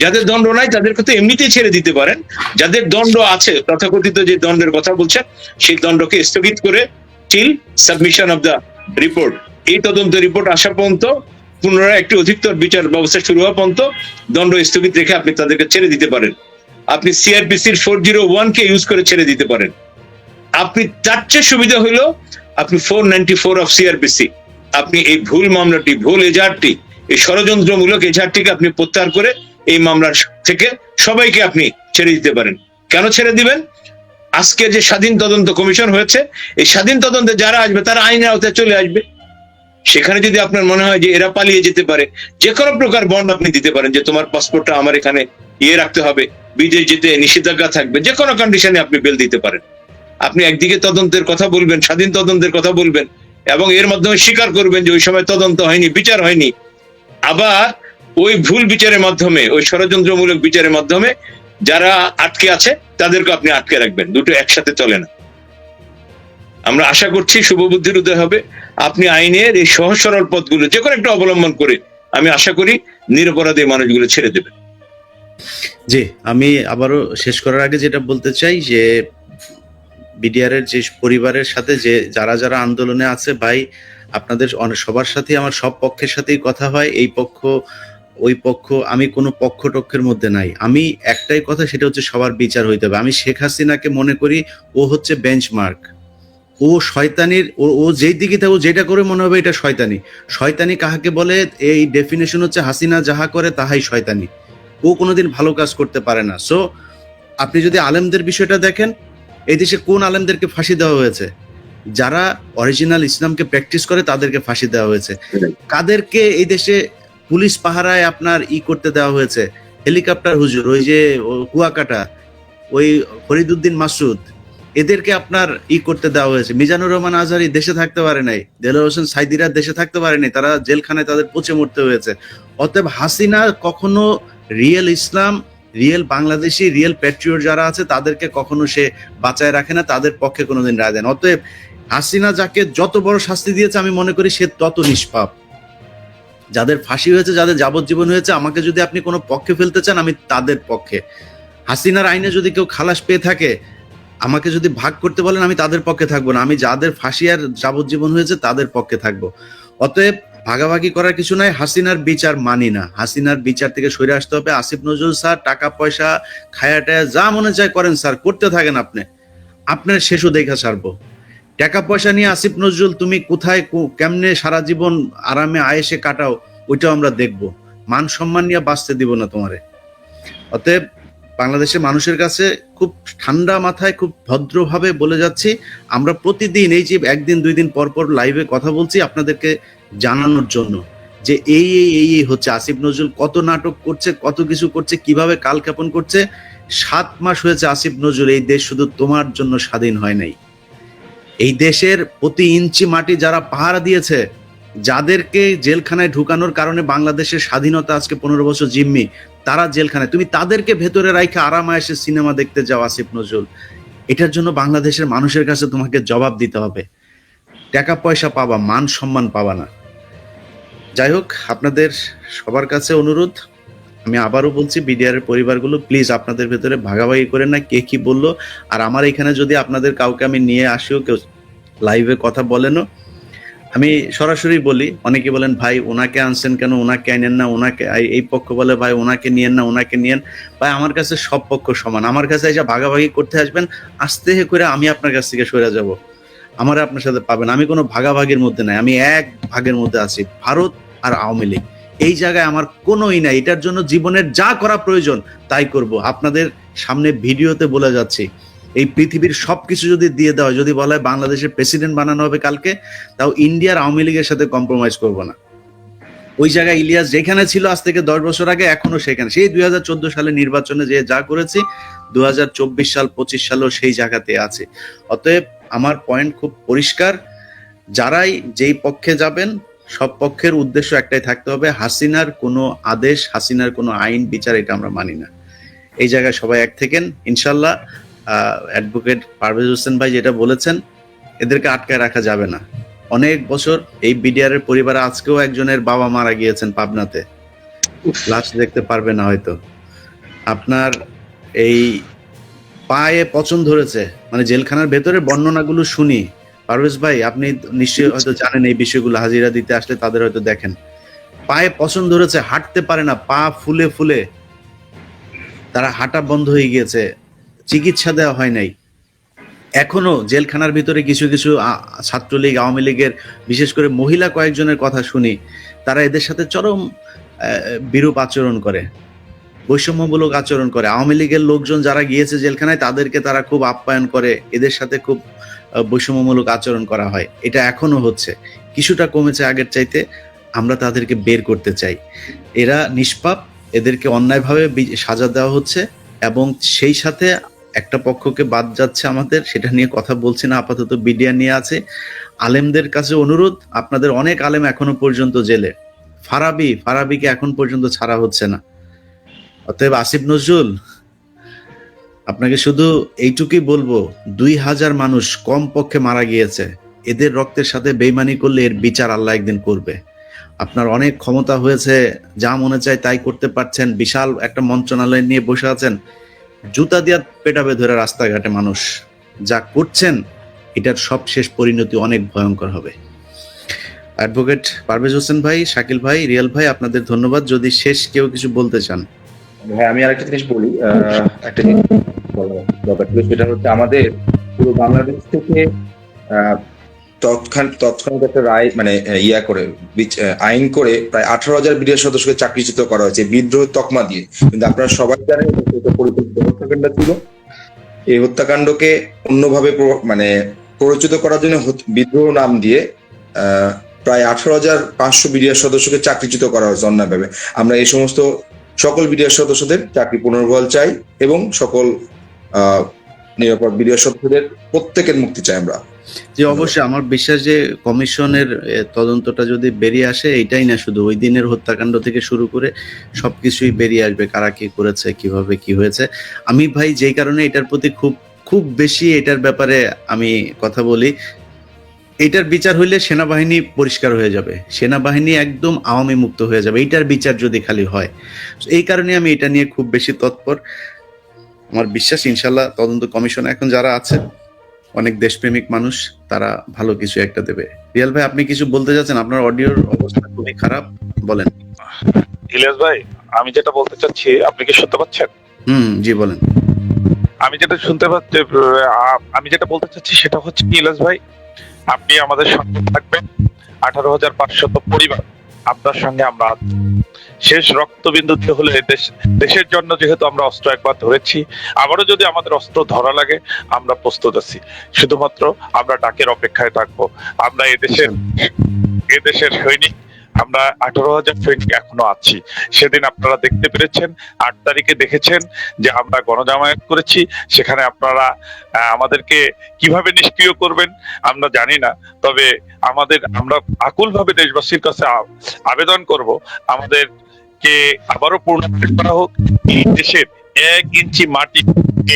S3: যাদের দণ্ড নাই তাদেরকে তো এমনিতেই ছেড়ে দিতে পারেন। যাদের দণ্ড আছে, তথাকথিত যে দণ্ডের কথা বলছেন, সেই দণ্ডকে স্থগিত করে till submission of the report, এই তদন্ত রিপোর্ট আসা পর্যন্ত, পুনরায় একটি অধিকতর বিচার ব্যবস্থা শুরু হওয়া পর্যন্ত দণ্ড স্থগিত রেখে আপনি তাদেরকে ছেড়ে দিতে পারেন। আপনি সিআরপিসির 401 কে ইউজ করে ছেড়ে দিতে পারেন। আপনি তার চেয়ে সুবিধা হইলো আপনি 494 অফ সিআরপিসি, আপনি এই ভুল মামলাটি, ভুল এজাহারটি, এই ষড়যন্ত্রমূলক এজাহারটিকে আপনি প্রত্যাহার করে এই মামলার থেকে সবাইকে আপনি ছেড়ে দিতে পারেন। কেন ছেড়ে দিবেন? আজকে যে স্বাধীন তদন্ত কমিশন হয়েছে, এই স্বাধীন তদন্তে যারা আসবে তারা আইনের আওতায় চলে আসবে। সেখানে যদি আপনার মনে হয় যে এরা পালিয়ে যেতে পারে, যে কোনো প্রকার বন্ড আপনি দিতে পারেন যে তোমার পাসপোর্টটা আমার এখানে রাখতে হবে, বিদেশ যেতে নিষেধাজ্ঞা থাকবে, যে কোনো কন্ডিশনে আপনি বেল দিতে পারেন। আপনি একদিকে তদন্তের কথা বলবেন, স্বাধীন তদন্তের কথা বলবেন, এবং এর মাধ্যমে স্বীকার করবেন যে ওই সময় তদন্ত হয়নি, বিচার হয়নি। আবার ওই ভুল বিচারের মাধ্যমে, ওই ষড়যন্ত্রমূলক বিচারের মাধ্যমে যারা আটকে আছে তাদেরকে আপনি আটকে রাখবেন। দুটো একসাথে চলে না। আমরা আশা করছি শুভবুদ্ধির উদয় হবে। আপনি আইনের এই সহজ সরল পথগুলো যে কোনো একটা অবলম্বন করে আমি আশা করি নিরপরাধী মানুষগুলো ছেড়ে দেবেন।
S2: জি, আমি আবারও শেষ করার আগে যেটা বলতে চাই যে বিডিআর এর যে পরিবারের সাথে যে যারা আন্দোলনে আছে, ভাই আপনাদের সবার সাথে আমার সব পক্ষের সাথেই কথা হয়। এই পক্ষ ওই পক্ষ, আমি কোনো পক্ষ টক্ষের মধ্যে নাই। আমি একটাই কথা, সেটা হচ্ছে সবার বিচার হইতে হবে। আমি শেখ হাসিনাকে মনে করি ও হচ্ছে বেঞ্চমার্ক। ও শয়তানির, ও যেই দিকে থাকো যেটা করে মনে হবে এটা শয়তানি। শয়তানি কাহাকে বলে? এই ডেফিনেশন হচ্ছে হাসিনা যাহা করে তাহাই শয়তানি। ও কোনোদিন ভালো কাজ করতে পারে না। সো আপনি যদি আলেমদের বিষয়টা দেখেন, এই দেশে কোন আলেমদেরকে ফাঁসি দেওয়া হয়েছে? যারা অরিজিনাল ইসলামকে প্র্যাকটিস করে তাদেরকে ফাঁসি দেওয়া হয়েছে। কাদেরকে এই দেশে পুলিশ পাহারায় আপনার করতে দেওয়া হয়েছে? হেলিকপ্টার হুজুর, ওই যে কুয়াকাটা, ওই ফরিদউদ্দিন মাসুদ, এদেরকে আপনার করতে দেওয়া হয়েছে। মিজানুর রহমান আজহারি দেশে থাকতে পারে নাই, দেলোয়ার হোসেন সাইদিরা দেশে থাকতে পারে নাই, তারা জেলখানায় তাদের পচে মরতে হয়েছে। অতএব হাসিনা কখনো রিয়েল ইসলাম, রিয়েল বাংলাদেশি, রিয়েল প্যাট্রিয়ট যারা আছে তাদেরকে কখনো সে বাঁচায় রাখে না, তাদের পক্ষে কোনোদিন রায় দেন। অতএব হাসিনা যাকে যত বড় শাস্তি দিয়েছে আমি মনে করি সে তত নিষ্পাপ। যাদের ফাঁসি হয়েছে, যাদের যাবজ্জীবন হয়েছে, আমাকে যদি আপনি কোনো পক্ষে ফেলতে চান আমি তাদের পক্ষে। হাসিনার আইনে যদি কেউ খালাস পেয়ে থাকে, আমাকে যদি ভাগ করতে বলেন আমি তাদের পক্ষে থাকবো না, আমি যাদের ফাঁসি আর যাবজ্জীবন হয়েছে তাদের পক্ষে থাকবো। অতএব ভাগাভাগি করার কিছু নাই। হাসিনার বিচার মানি না, হাসিনার বিচার থেকে সরে আসতে হবে। আসিফ নজরুল স্যার টাকা পয়সা খায়া টায়া যা মনে চায় করেন স্যার, করতে থাকেন আপনি, আপনার শেষও দেখা ছাড়বো। টাকা পয়সা নিয়ে আসিফ নজরুল তুমি কোথায় কেমনে সারা জীবন আরামে আয়েসে কাটাও ওইটাও আমরা দেখবো। মান সম্মান নিয়ে বাঁচতে দিব না তোমারে। অতএব বাংলাদেশের মানুষের কাছে খুব ঠান্ডা মাথায় খুব ভদ্রভাবে বলে যাচ্ছি, আমরা প্রতিদিন এই যে একদিন দুই দিন পর পর লাইভে কথা বলছি আপনাদেরকে জানানোর জন্য যে এই হচ্ছে আসিফ নজরুল কত নাটক করছে, কত কিছু করছে, কিভাবে কালক্ষেপণ করছে। 7 মাস হয়েছে আসিফ নজরুল, এই দেশ শুধু তোমার জন্য স্বাধীন হয় নাই। এই দেশের প্রতি ইঞ্চি মাটি যারা পাহারা দিয়েছে, যাদেরকে জেলখানায় ঢুকানোর কারণে বাংলাদেশের স্বাধীনতা আজকে 15 বছর জিম্মি, তারা জেলখানায়, তুমি তাদেরকে ভেতরে রাইখা আরামে এসে সিনেমা দেখতে যাও আসিফ নজরুল। এটার জন্য বাংলাদেশের মানুষের কাছে তোমাকে জবাব দিতে হবে। টাকা পয়সা পাবা, মান সম্মান পাবা না। যাই হোক, আপনাদের সবার কাছে অনুরোধ, আমি আবারও বলছি, বিডিআর পরিবারগুলো প্লিজ আপনাদের ভেতরে ভাগাভাগি করেন না কে কি বললো। আর আমার এখানে যদি আপনাদের কাউকে আমি নিয়ে আসিও, কেউ লাইভে কথা বলেনও, আমি সরাসরি বলি, অনেকে বলেন ভাই ওনাকে আনছেন কেন, ওনাকে আনেন না, ওনাকে, এই পক্ষ বলে ভাই ওনাকে নিয়েন না, ওনাকে নিয়েন। ভাই আমার কাছে সব পক্ষ সমান, আমার কাছে এসে ভাগাভাগি করতে আসবেন, আস্তে করে আমি আপনার কাছ থেকে সরে যাব, আমার আপনার সাথে পাবেন। আমি কোনো ভাগাভাগির মধ্যে নাই, আমি এক ভাগের মধ্যে আছি, ভারত আর আওয়ামী লীগ। এই জায়গায় আমার কোনোই নাই, এটার জন্য জীবনের যা করা প্রয়োজন তাই করব। আপনাদের সামনে ভিডিওতে বলে যাচ্ছি, এই পৃথিবীর সবকিছু যদি দিয়ে দেওয়া হয়, যদি বলা হয় বাংলাদেশের প্রেসিডেন্ট বানানো হবে কালকে, তাও ইন্ডিয়ার আওয়ামী লীগের সাথে কম্প্রোমাইজ করব না। ওই জায়গায় ইলিয়াস যেখানে ছিল আজ থেকে 10 বছর আগে, এখনো সেখানে, সেই 2014 সালে নির্বাচনে যে যা করেছি 2024 সাল 25 সালেও সেই জায়গাতে আছে। অতএব আমার পয়েন্ট খুব পরিষ্কার, যারাই যেই পক্ষে যাবেন সব পক্ষের উদ্দেশ্য একটাই থাকতে হবে, হাসিনার কোনো আদেশ, হাসিনার কোনো আইন বিচার এটা আমরা মানি না। এই জায়গায় সবাই এক থেকেন ইনশাল্লাহ। অ্যাডভোকেট পারভেজ হোসেন ভাই যেটা বলেছেন, এদেরকে আটকায় রাখা যাবে না। অনেক বছর এই বিডিআর এর পরিবারে, আজকেও একজনের বাবা মারা গিয়েছেন পাবনাতে, লাশ দেখতে পারবে না হয়তো। আপনার এই পায়ে পচন ধরেছে, মানে জেলখানার ভেতরে বর্ণনাগুলো শুনি, পারভেজ ভাই আপনি নিশ্চয়ই হয়তো জানেন এই বিষয়গুলো, হাজিরা দিতে আসলে তাদের হয়তো দেখেন, পায়ে পচন ধরেছে, হাঁটতে পারে না, পা ফুলে ফুলে তারা হাঁটা বন্ধ হয়ে গিয়েছে, চিকিৎসা দেওয়া হয় নাই। এখনো জেলখানার ভিতরে কিছু কিছু ছাত্রলীগ, আওয়ামী লীগের, বিশেষ করে মহিলা কয়েকজনের কথা শুনি, তারা এদের সাথে চরম বিরূপ আচরণ করে, বৈষম্যমূলক আচরণ করে। আওয়ামী লীগের লোকজন যারা গিয়েছে জেলখানায় তাদেরকে তারা খুব আপ্যায়ন করে, এদের সাথে খুব বৈষম্যমূলক আচরণ করা হয়। এটা এখনো হচ্ছে, কিছুটা কমেছে আগের চাইতে, আমরা তাদেরকে বের করতে চাই। এরা নিষ্পাপ, এদেরকে অন্যায়ভাবে সাজা দেওয়া হচ্ছে, এবং সেই সাথে একটা পক্ষকে বাদ যাচ্ছে আমাদের, সেটা নিয়ে কথা বলছি না, আপাতত বিডিআর নিয়ে আছে। আলেমদের কাছে অনুরোধ, আপনাদের অনেক আলেম এখনো পর্যন্ত জেলে, ফারাবিকে এখন পর্যন্ত ছাড়া হচ্ছে না। অতএব আসিফ নজরুল, আপনাকে শুধু এইটুকুই বলবো, 2000 মানুষ কম পক্ষে মারা গিয়েছে, এদের রক্তের সাথে বেইমানি করলে এর বিচার আল্লাহ একদিন করবে। আপনার অনেক ক্ষমতা হয়েছে, যা মনে চায় তাই করতে পারছেন, বিশাল একটা মন্ত্রণালয় নিয়ে বসে আছেন, জুতা দিয়া পেটাবে ধরে রাস্তাঘাটে মানুষ, যা করছেন এটার সব শেষ পরিণতি অনেক ভয়ঙ্কর হবে। অ্যাডভোকেট পারভেজ হোসেন ভাই, শাকিল ভাই, রিয়াল ভাই, আপনাদের ধন্যবাদ। যদি শেষ কেউ কিছু বলতে চান।
S4: ভাই আমি আরেকটা জিনিস বলি, একটা জিনিস বলার দরকার ছিল, সেটা হচ্ছে আমাদের পুরো বাংলাদেশ থেকে তৎক্ষণাৎ একটা রায়, মানে আইন করে প্রায় 18,000 বিডিআর সদস্যকে চাকরিচ্যুত করা হয়েছে বিদ্রোহ তকমা দিয়ে। কিন্তু আপনারা সবাই জানেন পরিকল্পিত হত্যাকাণ্ড ছিল। এই হত্যাকাণ্ডকে অন্যভাবে মানে প্ররোচিত করার জন্য বিদ্রোহ নাম দিয়ে প্রায় 18,500 বিডিআর সদস্যকে চাকরিচ্যুত করা হয়েছে অন্যায়ভাবে। আমরা এই সমস্ত সকল বিডিআর সদস্যদের চাকরি পুনর্বহাল চাই, এবং সকল নিরাপদ বিডিআর সদস্যদের প্রত্যেকের মুক্তি চাই আমরা।
S2: যে অবশ্যই আমার বিশ্বাস যে কমিশনের তদন্তটা যদি বেরিয়ে আসে, এইটাই না শুধু ওই দিনের হত্যাকাণ্ড থেকে শুরু করে সবকিছুই বেরিয়ে আসবে, কারা কি করেছে, কিভাবে কি হয়েছে। আমি ভাই যেই কারণে এটার প্রতি খুব খুব বেশি এটার ব্যাপারে আমি কথা বলি, এইটার বিচার হইলে সেনাবাহিনী পরিষ্কার হয়ে যাবে, সেনাবাহিনী একদম আওয়ামী মুক্ত হয়ে যাবে, এইটার বিচার যদি খালি হয়। এই কারণে আমি এটা নিয়ে খুব বেশি তৎপর। আমার বিশ্বাস ইনশাল্লাহ তদন্ত কমিশনে এখন যারা আছে অনেক দেশপ্রেমিক মানুষ, তারা ভালো কিছু একটা দেবে। রিয়াল ভাই, আপনি কিছু বলতে যাচ্ছেন? আপনার অডিওর অবস্থা খুবই খারাপ, বলেন।
S5: ইলিয়াস ভাই, আমি যেটা বলতে চাচ্ছি, আপনি কি শুনতে পাচ্ছেন?
S2: জি বলেন।
S5: আমি যেটা শুনতে পাচ্ছি, আমি যেটা বলতে চাচ্ছি সেটা হচ্ছে কি, ইলিয়াস ভাই, আপনি আমাদের সঙ্গে থাকবেন। 18,500 পরিবার আপনার সঙ্গে আমরা আছি। শেষ রক্তবিন্দু দিয়ে হলে দেশের জন্য যেহেতু আমরা অস্ত্র একবার ধরেছি, আবারও যদি আমাদের অস্ত্র ধরা লাগে আমরা প্রস্তুত আছি। শুধুমাত্র আমরা ডাকের অপেক্ষায় থাকবো। আমরা এদেশের সৈনিক, আমরা 18,000 সৈনিক এখনো আছি। সেদিন আপনারা দেখতে পেরেছেন, 8 তারিখে দেখেছেন যে আমরা গণজামায়াত করেছি। সেখানে আপনারা আমাদেরকে কিভাবে নিষ্ক্রিয় করবেন আমরা জানি না, তবে আমরা আকুলভাবে দেশবাসীর কাছে আবেদন করব, আমাদেরকে আবারও পুনর্গঠন করা হোক। এই দেশের 1 ইঞ্চি মাটি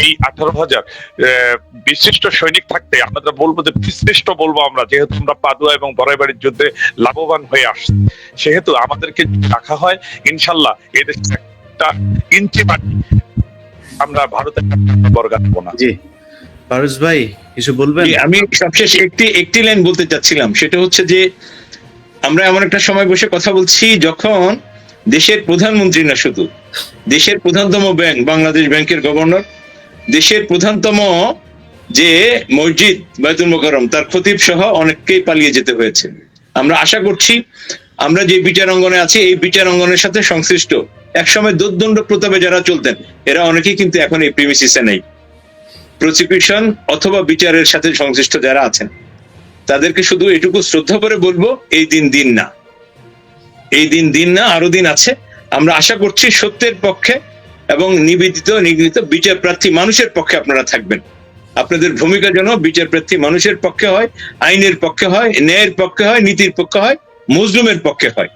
S5: এই 18,000 বিশিষ্ট সৈনিক থাকতে আমরা বলবো যে বিশিষ্ট বলবো আমরা, যেহেতু আমরা পাদুয়া এবং বড়াইবাড়ির যুদ্ধে লাভবান হয়ে আসছি, সেহেতু আমাদেরকে রাখা হয়, ইনশাল্লাহ এদেশে 1 ইঞ্চি মাটি আমরা ভারতের বর্গাবো না।
S2: জি ফারুজ ভাই, কিছু বলবেন?
S3: আমি সবশেষ একটি লাইন বলতে চাচ্ছিলাম, সেটা হচ্ছে যে আমরা এমন একটা সময় বসে কথা বলছি যখন দেশের প্রধানমন্ত্রী না, শুধু দেশের প্রধানতম ব্যাংক বাংলাদেশ ব্যাংকের গভর্নর, দেশের প্রধানতম যে মসজিদ বায়তুল মোকাররম তার খতিব সহ অনেককেই পালিয়ে যেতে হয়েছে। আমরা আশা করছি আমরা যে বিচার অঙ্গনে আছি, এই বিচার অঙ্গনের সাথে সংশ্লিষ্ট একসময় দোর্দণ্ড প্রতাপে যারা চলতেন, এরা অনেকেই কিন্তু এখন এই প্রিমিসিসে নেই। প্রসিকিউশন অথবা বিচারের সাথে সংশ্লিষ্ট যারা আছেন, তাদেরকে শুধু এটুকু শ্রদ্ধা করে বলবো, এই দিন না, এই দিন না, আরো দিন আছে। আমরা আশা করছি সত্যের পক্ষে এবং নিগৃহীত বিচার প্রার্থী মানুষের পক্ষে আপনারা থাকবেন। আপনাদের ভূমিকা যেন বিচার প্রার্থী মানুষের পক্ষে হয়, আইনের পক্ষে হয়, ন্যায়ের পক্ষে হয়, নীতির পক্ষে হয়, মজলুমের পক্ষে হয়।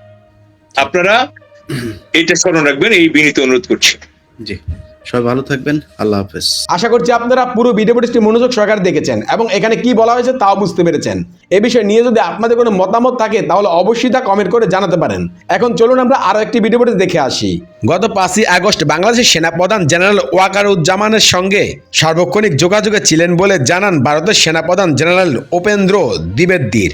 S3: আপনারা এটা স্মরণ রাখবেন, এই বিনীত অনুরোধ করছি।
S2: জি, সবাই ভালো থাকবেন, আল্লাহ হাফেজ।
S1: আশা করছি আপনারা পুরো ভিডিওটি মনোযোগ সহকারে দেখেছেন এবং এখানে কি বলা হয়েছে তাও বুঝতে পেরেছেন। এ বিষয় নিয়ে যদি আপনাদের কোনো মতামত থাকে তাহলে অবশ্যই তা কমেন্ট করে জানাতে পারেন। এখন চলুন আমরা আরো একটি ভিডিওটি দেখে আসি। গত 5ই আগস্ট বাংলাদেশের সেনাপ্রধান জেনারেল ওয়াকারুজ্জামানের সঙ্গে সার্বক্ষণিক যোগাযোগে ছিলেন বলে জানান ভারতের সেনাপ্রধান জেনারেল উপেন্দ্র দ্বিবেদীর।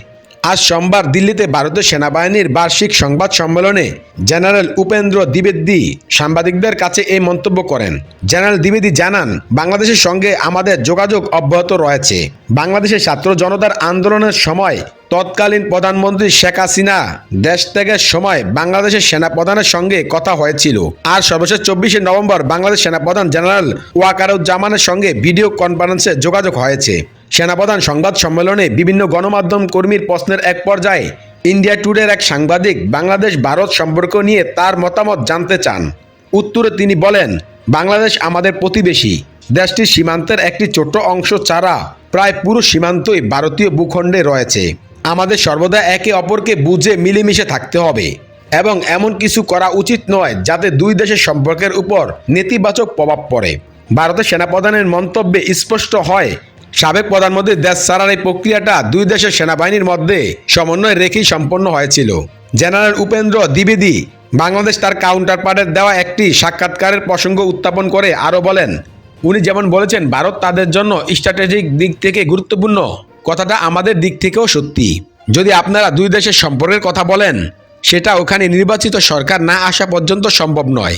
S1: আজ সোমবার দিল্লিতে ভারতীয় সেনাবাহিনীর বার্ষিক সংবাদ সম্মেলনে জেনারেল উপেন্দ্র দ্বিবেদী সাংবাদিকদের কাছে এই মন্তব্য করেন। জেনারেল দ্বিবেদী জানান, বাংলাদেশের সঙ্গে আমাদের যোগাযোগ অব্যাহত রয়েছে। বাংলাদেশের ছাত্র জনতার আন্দোলনের সময় তৎকালীন প্রধানমন্ত্রী শেখ হাসিনা দেশ ত্যাগের সময় বাংলাদেশের সেনাপ্রধানের সঙ্গে কথা হয়েছিল। আর সর্বশেষ 24শে নভেম্বর বাংলাদেশ সেনাপ্রধান জেনারেল ওয়াকারুজ্জামানের সঙ্গে ভিডিও কনফারেন্সে যোগাযোগ হয়েছে। সেনাপ্রধান সংবাদ সম্মেলনে বিভিন্ন গণমাধ্যম কর্মীর প্রশ্নের এক পর্যায়ে ইন্ডিয়া টুডের এক সাংবাদিক বাংলাদেশ ভারত সম্পর্ক নিয়ে তার মতামত জানতে চান। উত্তরে তিনি বলেন, বাংলাদেশ আমাদের প্রতিবেশী। দেশটির সীমান্তের একটি ছোট্ট অংশ ছাড়া প্রায় পুরো সীমান্তই ভারতীয় ভূখণ্ডে রয়েছে। আমাদের সর্বদা একে অপরকে বুঝে মিলেমিশে থাকতে হবে এবং এমন কিছু করা উচিত নয় যাতে দুই দেশের সম্পর্কের উপর নেতিবাচক প্রভাব পড়ে। ভারতের সেনাপ্রধানের মন্তব্যে স্পষ্ট হয়, সাবেক প্রধানমন্ত্রীর দেশ ছাড়ার এই প্রক্রিয়াটা দুই দেশের সেনাবাহিনীর মধ্যে সমন্বয় রেখেই সম্পন্ন হয়েছিল। জেনারেল উপেন্দ্র দ্বিবেদী বাংলাদেশ তার কাউন্টারপার্টের দেওয়া একটি সাক্ষাৎকারের প্রসঙ্গ উত্থাপন করে আরও বলেন, উনি যেমন বলেছেন ভারত তাদের জন্য স্ট্র্যাটেজিক দিক থেকে গুরুত্বপূর্ণ, কথাটা আমাদের দিক থেকেও সত্যি। যদি আপনারা দুই দেশের সম্পর্কের কথা বলেন, সেটা ওখানে নির্বাচিত সরকার না আসা পর্যন্ত সম্ভব নয়।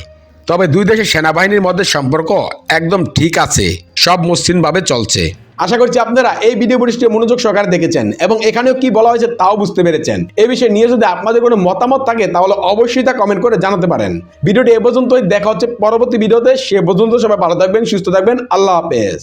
S1: তবে দুই দেশের সেনাবাহিনীর মধ্যে সম্পর্ক একদম ঠিক আছে, সব মসৃণভাবে চলছে। আশা করছি আপনারা এই ভিডিওটি মনোযোগ সহকারে দেখেছেন এবং এখানেও কি বলা হয়েছে তাও বুঝতে পেরেছেন। এই বিষয়ে নিয়ে যদি আপনাদের কোনো মতামত থাকে তাহলে অবশ্যই তা কমেন্ট করে জানাতে পারেন। ভিডিওটি এ পর্যন্তই, দেখা হচ্ছে পরবর্তী ভিডিওতে। সে পর্যন্ত সবাই ভালো থাকবেন, সুস্থ থাকবেন, আল্লাহ হাফেজ।